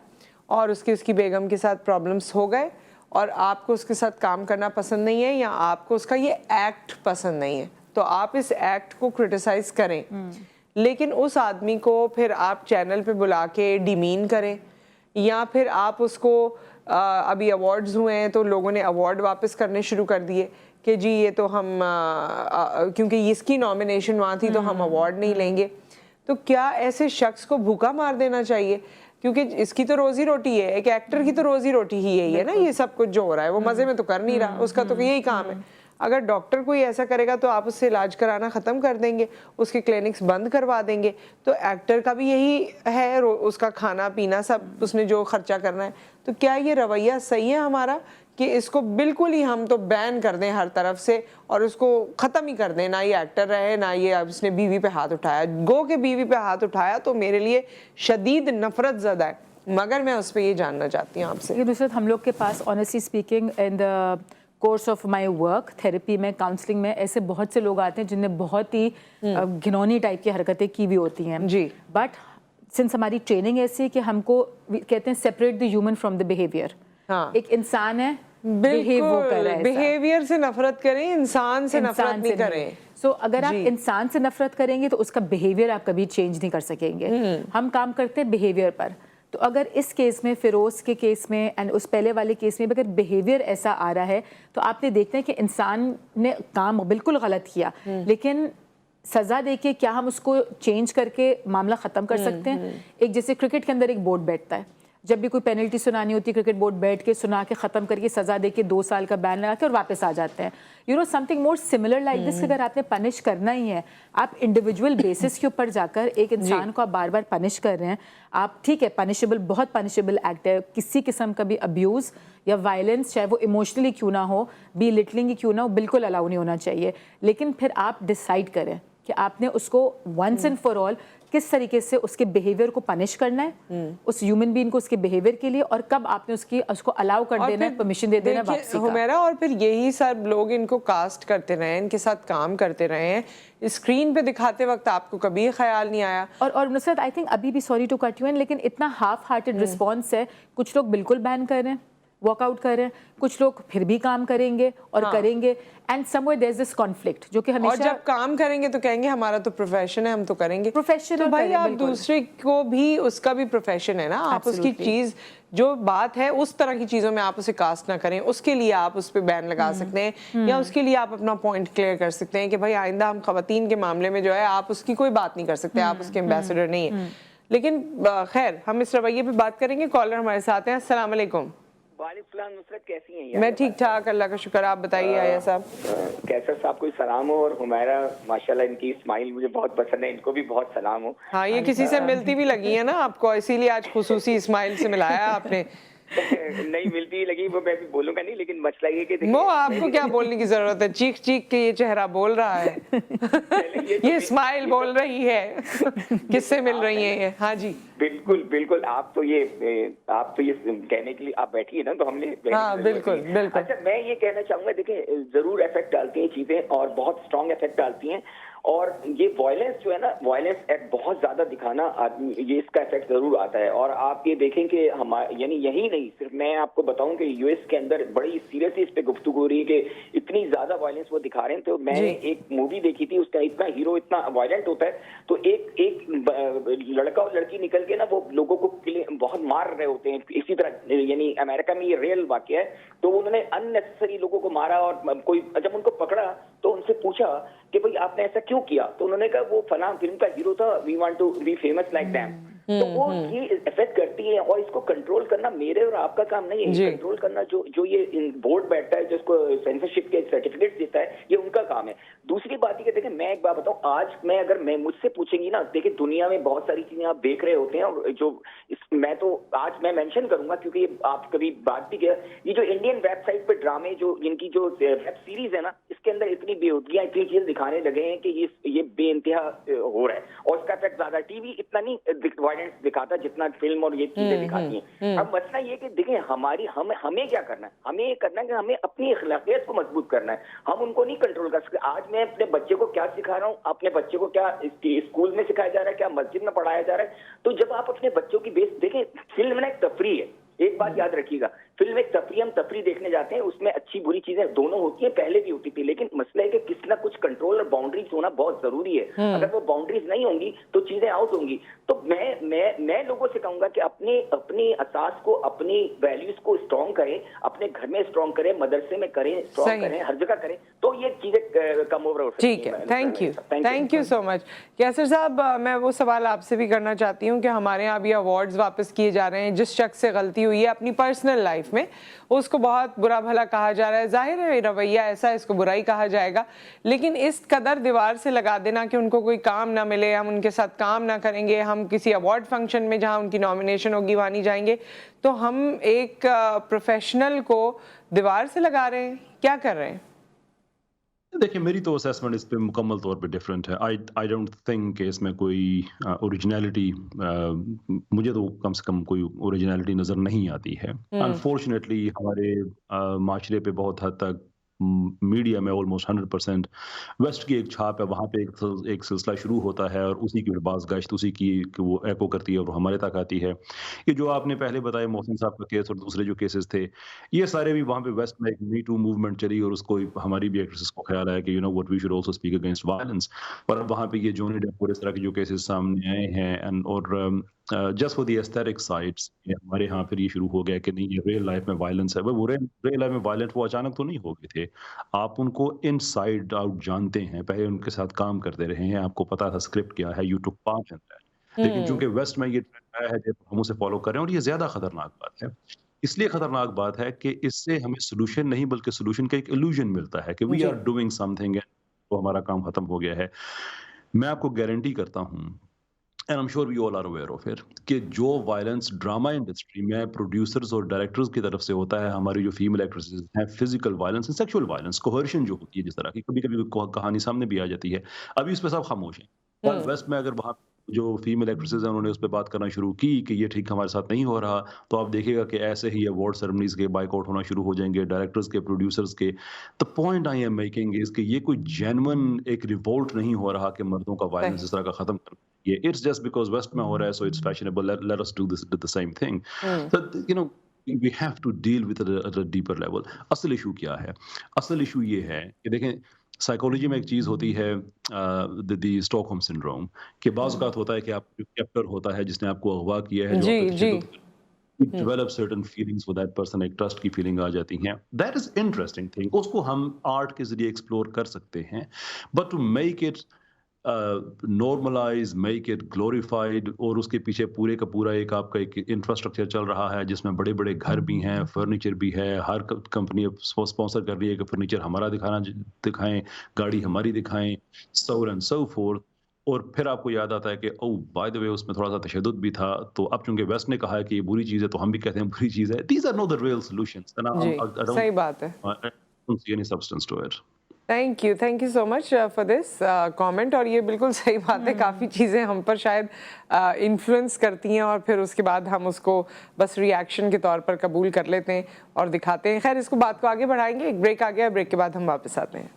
और उसकी बेगम के साथ प्रॉब्लम्स हो गए, और आपको उसके साथ काम करना पसंद नहीं है, या आपको उसका ये एक्ट पसंद नहीं है, तो आप इस एक्ट को क्रिटिसाइज करें, लेकिन उस आदमी को फिर आप चैनल पे बुला के डिमीन करें, या फिर आप उसको अभी अवार्ड्स हुए हैं तो लोगों ने अवार्ड वापस करने शुरू कर दिए कि जी ये तो हम क्योंकि इसकी नॉमिनेशन वहाँ थी तो हम अवार्ड नहीं लेंगे। तो क्या ऐसे शख्स को भूखा मार देना चाहिए? क्योंकि इसकी तो रोजी रोटी है, एक एक्टर की तो रोजी रोटी ही यही है ना, ये सब कुछ जो हो रहा है वो मजे में तो कर नहीं रहा, उसका तो यही काम है। अगर डॉक्टर कोई ऐसा करेगा तो आप उससे इलाज कराना ख़त्म कर देंगे, उसके क्लिनिक्स बंद करवा देंगे, तो एक्टर का भी यही है, उसका खाना पीना सब उसने जो खर्चा करना है। तो क्या ये रवैया सही है हमारा कि इसको बिल्कुल ही हम तो बैन कर दें हर तरफ से और उसको ख़त्म ही कर दें, ना ये एक्टर रहे ना ये अब उसने बीवी पे हाथ उठाया? गो के बीवी पे हाथ उठाया तो मेरे लिए शदीद नफरत ज़दा है, मगर मैं उस पर ये जानना चाहती हूँ आपसे। नुसरत, हम लोग के पास honestly speaking in the course of my work, therapy में, काउंसलिंग में, ऐसे बहुत से लोग आते हैं जिनने बहुत ही घिनौनी टाइप की हरकतें की भी होती हैं जी। बट सिंस हमारी ट्रेनिंग ऐसी है कि हमको कहते हैं separate the human from the behaviour. हाँ, एक इंसान है, बिहेवियर से नफरत करें, इंसान से नफरत नहीं करें। सो अगर आप इंसान से नफरत करेंगे तो उसका बिहेवियर आप कभी चेंज नहीं कर सकेंगे। हम काम करते हैं बिहेवियर पर। तो अगर इस केस में, फिरोज के केस में एंड उस पहले वाले केस में अगर बिहेवियर ऐसा आ रहा है तो आपने देखते हैं कि इंसान ने काम बिल्कुल गलत किया, लेकिन सजा देके क्या हम उसको चेंज करके मामला ख़त्म कर सकते हैं? एक जैसे क्रिकेट के अंदर एक बोर्ड बैठता है, जब भी कोई पेनल्टी सुनानी होती है क्रिकेट बोर्ड बैठ के सुना के ख़त्म करके सज़ा दे के 2 साल का बैन लगा के और वापस आ जाते हैं। You know something more similar like this. अगर आपने पनिश करना ही है, आप इंडिविजुअल बेसिस के ऊपर जाकर एक इंसान को आप बार बार पनिश कर रहे हैं, आप ठीक है पनिशेबल, बहुत पनिशेबल एक्ट है, किसी किस्म का भी अब्यूज़ या वायलेंस, चाहे वो इमोशनली क्यों ना हो, बी लिटलिंग ही क्यों ना हो, बिल्कुल अलाउ नहीं होना चाहिए। लेकिन फिर आप डिसाइड करें कि आपने उसको वंस एंड फॉर ऑल किस तरीके से उसके बिहेवियर को पनिश करना है, उस ह्यूमन बीइंग को उसके बिहेवियर के लिए, और कब आपने उसको अलाउ कर देना है, परमिशन दे देना वापसी का। हुमैरा, और फिर यही सब लोग इनको कास्ट करते रहे, इनके साथ काम करते रहे हैं, स्क्रीन पे दिखाते वक्त आपको कभी ख्याल नहीं आया? और नुसरत, आई थिंक अभी भी, sorry to cut you in, लेकिन इतना हाफ हार्टेड रिस्पॉन्स है। कुछ लोग बिल्कुल बैन कर रहे हैं, वॉकआउट कर रहे हैं, कुछ लोग फिर भी काम करेंगे और करेंगे, and somewhere there is this conflict जो कि हमेशा। और जब काम करेंगे तो कहेंगे हमारा तो प्रोफेशन है, हम तो करेंगे। प्रोफेशनल तो भाई आप दूसरे को भी, उसका भी प्रोफेशन है ना, आप उसकी चीज जो बात है उस तरह की चीजों में आप उसे कास्ट ना करें, उसके लिए आप उस पर बैन लगा सकते हैं, या उसके लिए आप अपना पॉइंट क्लियर कर सकते हैं कि भाई आइंदा हम खवातीन के मामले में जो है आप उसकी कोई बात नहीं कर सकते, आप उसके एम्बेसडर नहीं है। लेकिन खैर, हम इस रवैये पे बात करेंगे। कॉलर हमारे साथ हैं। अस्सलाम वालेकुम। वालेकुम नुसरत, कैसी हैं? मैं ठीक ठाक, अल्लाह का शुक्र। आप बताइए आया साहब। कैसर साहब को सलाम हो, और हुमैरा माशाल्लाह इनकी स्माइल मुझे बहुत पसंद है, इनको भी बहुत सलाम हो। हाँ, ये किसी से मिलती भी लगी है ना आपको, इसीलिए आज खुसूसी स्माइल से मिलाया आपने। नहीं मिलती लगी, वो मैं भी बोलूंगा नहीं, लेकिन मसला ये कि वो आपको क्या बोलने की जरूरत है, चीख चीख के ये चेहरा बोल रहा है, ये स्माइल बोल रही है, किससे मिल रही है ये? हाँ जी बिल्कुल बिल्कुल, आप तो ये कहने के लिए आप बैठी है ना, तो हमने हाँ बिल्कुल बिल्कुल। अच्छा मैं ये कहना चाहूंगा, देखिए जरूर इफेक्ट डालती हैं चीजें और बहुत स्ट्रांग इफेक्ट डालती हैं, और ये वायलेंस जो है ना, वायलेंस एक्ट बहुत ज्यादा दिखाना आदमी, ये इसका इफेक्ट जरूर आता है। और आप ये देखें कि हमारे यानी यही नहीं, सिर्फ मैं आपको बताऊं कि यूएस के अंदर बड़ी सीरियसली इस पे गुफ्तगू हो रही है कि इतनी ज्यादा वायलेंस वो दिखा रहे हैं। तो मैंने एक मूवी देखी थी, उसका इतना हीरो इतना वायलेंट होता है, तो एक लड़का और लड़की निकल के ना वो लोगों को बहुत मार रहे होते हैं इसी तरह, यानी अमेरिका में ये रियल वाकया है। तो उन्होंने अननेसेसरी लोगों को मारा, और कोई जब उनको पकड़ा तो उनसे पूछा कि भाई आपने ऐसा क्यों किया, तो उन्होंने कहा वो फलां फिल्म का हीरो था, we want to be famous like them. तो वो ये इफेक्ट करती है, और इसको कंट्रोल करना मेरे और आपका काम नहीं है, कंट्रोल करना जो ये बोर्ड बैठता है, जिसको सेंसरशिप के सर्टिफिकेट देता है, ये उनका काम है। दूसरी बात ये देखें, मैं एक बात बताऊं, आज मैं अगर मैं मुझसे पूछेंगी ना, देखिए दुनिया में बहुत सारी चीजें आप देख रहे होते हैं, और जो मैं तो आज मैं मेंशन करूंगा क्योंकि आप कभी बात भी किया, ये जो इंडियन वेबसाइट पे ड्रामे, जो इनकी जो वेब सीरीज है ना, इसके अंदर इतनी बेहूदगियां, इतनी चीजें दिखाने लगे हैं कि ये बेइंतहा हो रहा है, और इसका इफेक्ट ज्यादा टीवी इतना नहीं वायलेंस दिखाता जितना फिल्म और ये चीजें दिखाती हैं। अब मसला ये कि देखिए हमें क्या करना है, हमें ये करना है कि हमें अपनी अखलाकियत को मजबूत करना है, हम उनको नहीं कंट्रोल कर सकते। आज मैं अपने बच्चे को क्या सिखा रहा हूँ, अपने बच्चे को क्या स्कूल में सिखाया जा रहा है, क्या मस्जिद में पढ़ाया जा रहा है, तो जब आप अपने बच्चों की बेस देखें, फिल्म ना एक तफरी है, एक बात याद रखिएगा, फिल्म एक तफरी, हम तफरी देखने जाते हैं, उसमें अच्छी बुरी चीजें दोनों होती हैं, पहले भी होती थी, लेकिन मसला है कि किसी ना कुछ कंट्रोल और बाउंड्रीज होना बहुत जरूरी है। अगर वो बाउंड्रीज नहीं होंगी तो चीजें आउट होंगी। तो मैं लोगों से कहूंगा कि अपनी असास को, अपनी वैल्यूज को स्ट्रॉन्ग करें, अपने घर में स्ट्रॉन्ग करें, मदरसे में करें, स्ट्रॉन्ग करें, हर जगह करें, तो ये चीजें कम ओवर हो सकती हैं। ठीक है, थैंक यू सो मच। कैसर साहब, मैं वो सवाल आपसे भी करना चाहती हूँ कि हमारे यहाँ भी अवार्ड्स वापस किए जा रहे हैं, जिस शख्स से गलती हुई है अपनी पर्सनल लाइफ में, उसको बहुत बुरा भला कहा जा रहा है, जाहिर है रवैया ऐसा, इसको बुराई कहा जाएगा, लेकिन इस कदर दीवार से लगा देना कि उनको कोई काम ना मिले, हम उनके साथ काम ना करेंगे, हम किसी अवार्ड फंक्शन में जहां उनकी नॉमिनेशन होगी वहां नहीं जाएंगे, तो हम एक प्रोफेशनल को दीवार से लगा रहे हैं, क्या कर रहे हैं? देखिए मेरी तो असेसमेंट इस पे मुकम्मल तौर पे डिफरेंट है। आई डोंट थिंक कि इसमें कोई ओरिजिनलिटी, मुझे तो कम से कम कोई ओरिजिनलिटी नज़र नहीं आती है। अनफॉर्चुनेटली हमारे माशरे पे बहुत हद तक मीडिया में ऑलमोस्ट 100% वेस्ट की एक छाप है, वहाँ पे एक सिलसिला शुरू होता है और उसी की बाज़गश्त उसी की वो एको करती है और हमारे तक आती है। ये जो आपने पहले बताया मोहसिन साहब का केस और दूसरे जो केसेस थे, ये सारे भी वहाँ पे वेस्ट में एक मी टू मूवमेंट चली और उसको हमारी भी एक्ट्रेसेस को ख्याल आया कि what we should also speak against violence. पर वहाँ पे ये जॉनी डेप और इस तरह के जो केसेस सामने आए हैं, और just for the aesthetic sides हमारे यहाँ फिर ये शुरू हो गया कि नहीं, ये रियल लाइफ में वायलेंस है। वो रियल लाइफ में वायलेंट वो अचानक तो नहीं हो गए थे, आप उनको इनसाइड आउट जानते हैं, पहले उनके साथ काम करते रहे हैं, आपको पता था स्क्रिप्ट क्या है, you took part in that. लेकिन चूंकि वेस्ट में ये ट्रेंड आया है जब हम उसे फॉलो कर रहे हैं, और ये ज्यादा खतरनाक बात है। इसलिए खतरनाक बात है कि इससे हमें सोल्यूशन नहीं बल्कि सोल्यूशन का एक इल्यूजन मिलता है कि वी आर डूइंग समथिंग, तो हमारा काम खत्म हो गया है। मैं आपको गारंटी करता हूँ, and I am sure we all are aware of it, कि जो वायलेंस ड्रामा इंडस्ट्री में प्रोड्यूसर्स और डायरेक्टर्स की तरफ से होता है, हमारी जो फीमेल एक्ट्रेसेस हैं, physical violence and sexual violence, coercion जो होती है, जिस तरह की कभी कभी कहानी सामने भी आ जाती है, अभी उस पर सब खामोश हैं। और वेस्ट में अगर वहाँ जो फीमेल एक्ट्रेसेस हैं उन्होंने उस पर बात करना शुरू की कि ये ठीक हमारे साथ नहीं हो रहा, तो आप देखिएगा कि ऐसे ही अवार्ड सेरेमनीज के बाइकआउट होना शुरू हो जाएंगे, डायरेक्टर्स के, प्रोड्यूसर्स के। The point I am making is कि ये कोई जेन्युइन एक रिवोल्ट नहीं हो रहा कि मर्दों का वायलेंस इस तरह का खत्म कर, ये इट्स जस्ट बिकॉज वेस्ट में हो रहा है, so it's fashionable, let us do this the same thing. We have to deal with at a deeper level. असल इशू क्या है? असल इशू ये है कि देखें, साइकोलॉजी में एक चीज होती है द स्टॉकहोम सिंड्रोम, कि बाज़ औक़ात होता है कि आप कैप्टर होता है जिसने आपको अगवा किया है, जो develop certain feelings for that person, एक ट्रस्ट की फीलिंग आ जाती हैं। That is interesting thing, उसको हम आर्ट के जरिए एक्सप्लोर कर सकते हैं, but to make it normalise, make it glorified, और उसके पीछे पूरे का पूरा एक आपका एक इंफ्रास्ट्रक्चर चल रहा है जिसमें बड़े बड़े घर भी हैं, फर्नीचर भी है, हर कंपनी स्पॉन्सर कर रही है कि फर्नीचर हमारा दिखाएं, गाड़ी हमारी दिखाएं, so on and so forth। और फिर आपको याद आता है कि ओह बाय द वे उसमें थोड़ा सा तशद्दुद भी था, तो अब चूंकि वेस्ट ने कहा है कि ये बुरी चीज़ है तो हम भी कहते हैं बुरी चीज़ है. These are not the real solutions and जी, सही बात है. I don't see any substance to it. Thank you so much for this comment. और ये बिल्कुल सही बात है, काफ़ी चीज़ें हम पर शायद इन्फ्लुएंस करती हैं और फिर उसके बाद हम उसको बस रिएक्शन के तौर पर कबूल कर लेते हैं और दिखाते हैं. खैर, इसको बात को आगे बढ़ाएंगे. एक ब्रेक आ गया, ब्रेक के बाद हम वापस आते हैं.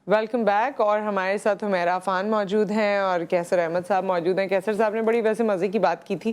Welcome back. और हमारे साथ हुमैरा अफान मौजूद हैं और कैसर अहमद साहब मौजूद हैं. कैसर साहब ने बड़ी वैसे मज़े की बात की थी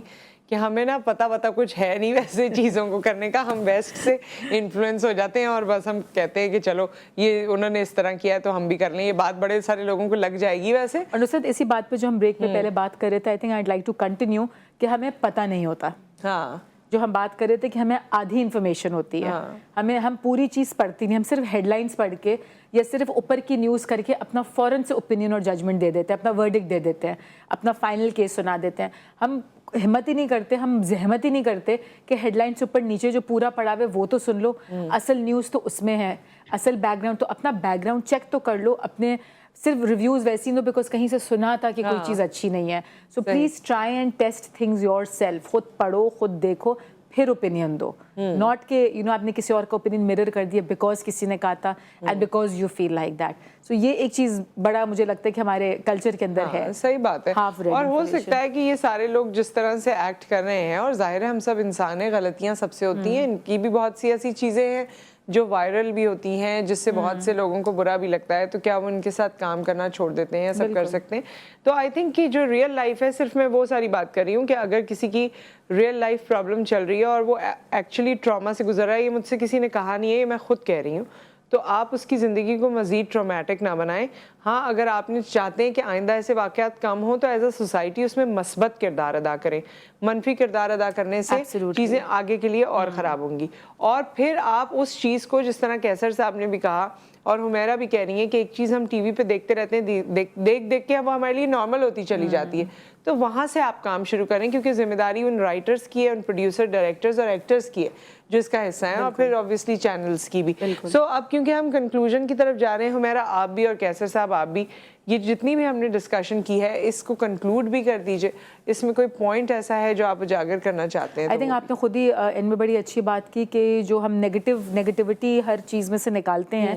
कि हमें ना पता कुछ है नहीं वैसे चीज़ों को करने का, हम वेस्ट से इन्फ्लुएंस हो जाते हैं और बस हम कहते हैं कि चलो ये उन्होंने इस तरह किया है तो हम भी कर लें. ये बात बड़े सारे लोगों को लग जाएगी वैसे. और नुसरत, इसी बात पे जो हम ब्रेक में पहले बात कर रहे थे, I think I'd like to continue कि हमें पता नहीं होता. हाँ, जो हम बात कर रहे थे कि हमें आधी इन्फॉर्मेशन होती है. हम पूरी चीज़ पढ़ती नहीं, हम सिर्फ हेडलाइंस पढ़ के या सिर्फ ऊपर की न्यूज़ करके अपना फ़ौरन से ओपिनियन और जजमेंट दे देते हैं, अपना वर्डिक्ट दे देते हैं, अपना फाइनल केस सुना देते हैं. हम हिम्मत ही नहीं करते, हम जहमत ही नहीं करते कि हेडलाइन से ऊपर नीचे जो पूरा पड़ा हुआ है वो तो सुन लो, असल न्यूज़ तो उसमें है, असल बैकग्राउंड तो अपना बैकग्राउंड चेक तो कर लो. अपने सिर्फ रिव्यूज़ वैसे ही नो बिकॉज कहीं से सुना था कि कोई चीज़ अच्छी नहीं है. So please try and test things yourself. खुद पढ़ो, खुद देखो, फिर ओपिनियन दो. नॉट के आपने किसी और का ओपिनियन मिरर कर दिया बिकॉज किसी ने कहा था and because you feel like that. So ये एक चीज़ बड़ा मुझे लगता है कि हमारे कल्चर के अंदर है. सही बात है. और हो सकता है कि ये सारे लोग जिस तरह से एक्ट कर रहे हैं, और जाहिर है हम सब इंसान हैं, गलतियां सबसे होती हैं, इनकी भी बहुत सी ऐसी चीज़ें हैं जो वायरल भी होती हैं जिससे बहुत से लोगों को बुरा भी लगता है, तो क्या वो उनके साथ काम करना छोड़ देते हैं या सब कर सकते हैं. तो आई थिंक कि जो रियल लाइफ है, सिर्फ मैं वो सारी बात कर रही हूँ कि अगर किसी की रियल लाइफ प्रॉब्लम चल रही है और वो एक्चुअली ट्रॉमा से गुजर रहा है, ये मुझसे किसी ने कहा नहीं है, ये मैं खुद कह रही हूँ, तो आप उसकी ज़िंदगी को मज़ीद ट्रॉमेटिक ना बनाएं. हाँ, अगर आपने चाहते हैं कि आइंदा ऐसे वाक़यात कम हो तो एज अ सोसाइटी उसमें मस्बत किरदार अदा करें. मनफी किरदार अदा करने से चीज़ें आगे के लिए और ख़राब होंगी. और फिर आप उस चीज़ को, जिस तरह कैसर साहब ने भी कहा और हुमैरा भी कह रही है कि एक चीज़ हम टीवी पे देखते रहते हैं, देख के वो हमारे लिए नॉर्मल होती चली जाती है, तो वहाँ से आप काम शुरू करें, क्योंकि जिम्मेदारी उन राइटर्स की है, उन प्रोड्यूसर, डायरेक्टर्स और एक्टर्स की है जो इसका हिस्सा है, और फिर ऑब्वियसली चैनल्स की भी. सो अब क्योंकि हम कंक्लूजन की तरफ जा रहे हैं, हुमैरा आप भी और कैसर साहब आप भी, ये जितनी भी हमने डिस्कशन की है इसको कंक्लूड भी कर दीजिए. इसमें कोई पॉइंट ऐसा है जो आप उजागर करना चाहते हैं? आई थिंक आपने खुद ही इनमें बड़ी अच्छी बात की कि जो हम नेगेटिविटी हर चीज़ में से निकालते हैं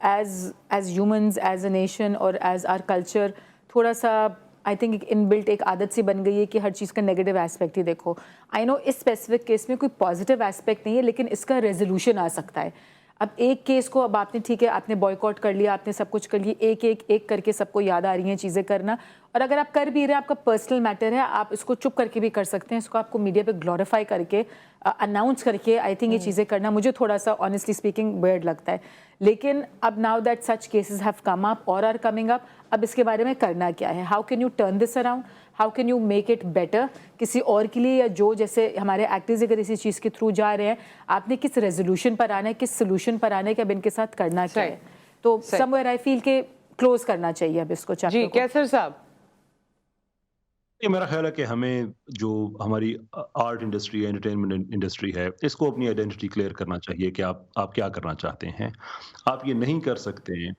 as humans, as a nation और एज आवर कल्चर, थोड़ा सा आई थिंक एक इनबिल्ट एक आदत सी बन गई है कि हर चीज़ का नेगेटिव एस्पेक्ट ही देखो. आई नो इस स्पेसिफिक केस में कोई पॉजिटिव एस्पेक्ट नहीं है, लेकिन इसका रेजोल्यूशन आ सकता है. अब एक केस को अब आपने ठीक है, आपने बॉयकॉट कर लिया, आपने सब कुछ कर लिया, एक करके सबको याद आ रही हैं चीज़ें करना. और अगर आप कर भी रहे हैं, आपका पर्सनल मैटर है, आप इसको चुप करके भी कर सकते हैं. इसको आपको मीडिया पे ग्लोरीफाई करके अनाउंस करके आई थिंक ये चीज़ें करना मुझे थोड़ा सा ऑनेस्टली स्पीकिंग वियर्ड लगता है. लेकिन अब now that such cases have come up और आर कमिंग अप, अब इसके बारे में करना क्या है? How can U turn this around? How can you make it better किसी और के लिए, या जो जैसे हमारे एक्टर्स अगर इसी चीज़ के थ्रू जा रहे हैं, आपने किस रेजोल्यूशन पर आना है, किस सोल्यूशन पर आना है कि अब इनके साथ करना क्या है? तो समवेयर आई फील के क्लोज करना चाहिए अब इसको. जी कैसर साहब, ये मेरा ख्याल है कि हमें जो हमारी आर्ट इंडस्ट्री है, एंटरटेनमेंट इंडस्ट्री है, इसको अपनी आइडेंटिटी क्लियर करना चाहिए कि आप क्या करना चाहते हैं. आप ये नहीं कर सकते हैं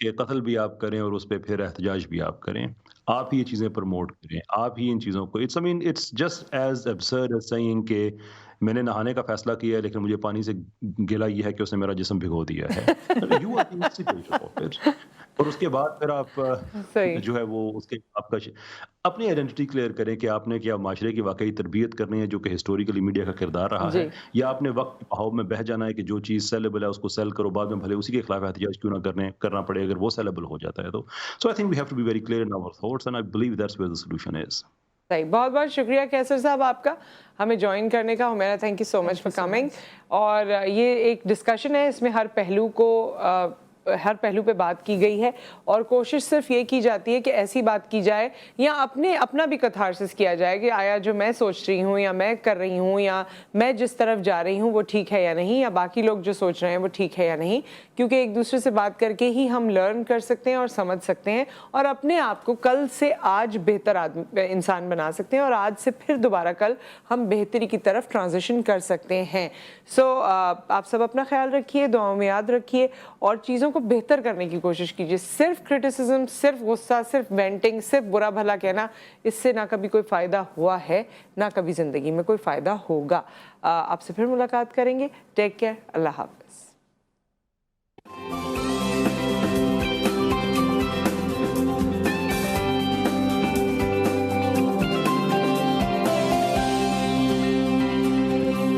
कि कत्ल भी आप करें और उस पर फिर एहतजाज भी आप करें. आप ही ये चीज़ें प्रमोट करें, आप ही इन चीज़ों को. It's just as absurd as saying कि मैंने नहाने का फैसला किया है लेकिन मुझे पानी से गिला ये है कि उसने मेरा जिस्म भिगो दिया है. You are the institute of it. और उसके बाद फिर आप जो है वो उसके आपका अपनी आइडेंटिटी क्लियर करें कि आपने क्या माशरे की वाकई तरबियत करनी है जो कि हिस्टोरिकली मीडिया का किरदार रहा है, या आपने वक्त बहाव में बह जाना है कि जो चीज़ सेलेबल है उसको सेल करो, बाद में भले उसी के खिलाफ एहतजाज क्यों ना करना पड़े अगर वो सेलेबल हो जाता है. तो so I think we have to be very clear in our thoughts and I believe that's where the solution is. सही, बहुत बहुत शुक्रिया कैसर साहब आपका हमें ज्वाइन करने का. Humaira, thank you so much for coming. और ये एक डिस्कशन है, इसमें हर पहलू को हर पहलू पे बात की गई है और कोशिश सिर्फ ये की जाती है कि ऐसी बात की जाए या अपना भी कथारसिस किया जाए कि आया जो मैं सोच रही हूँ या मैं कर रही हूँ या मैं जिस तरफ जा रही हूँ वो ठीक है या नहीं, या बाकी लोग जो सोच रहे हैं वो ठीक है या नहीं, क्योंकि एक दूसरे से बात करके ही हम लर्न कर सकते हैं और समझ सकते हैं और अपने आप को कल से आज बेहतर इंसान बना सकते हैं और आज से फिर दोबारा कल हम बेहतरी की तरफ ट्रांजिशन कर सकते हैं। आप सब अपना ख्याल रखिए, दुआओं में याद रखिए और चीज़ों को बेहतर करने की कोशिश कीजिए। सिर्फ क्रिटिसिज्म, सिर्फ गुस्सा, सिर्फ वेंटिंग, सिर्फ बुरा भला कहना, इससे ना कभी कोई फ़ायदा हुआ है ना कभी ज़िंदगी में कोई फ़ायदा होगा। आपसे फिर मुलाकात करेंगे। टेक केयर, अल्लाह हाफ़िज़।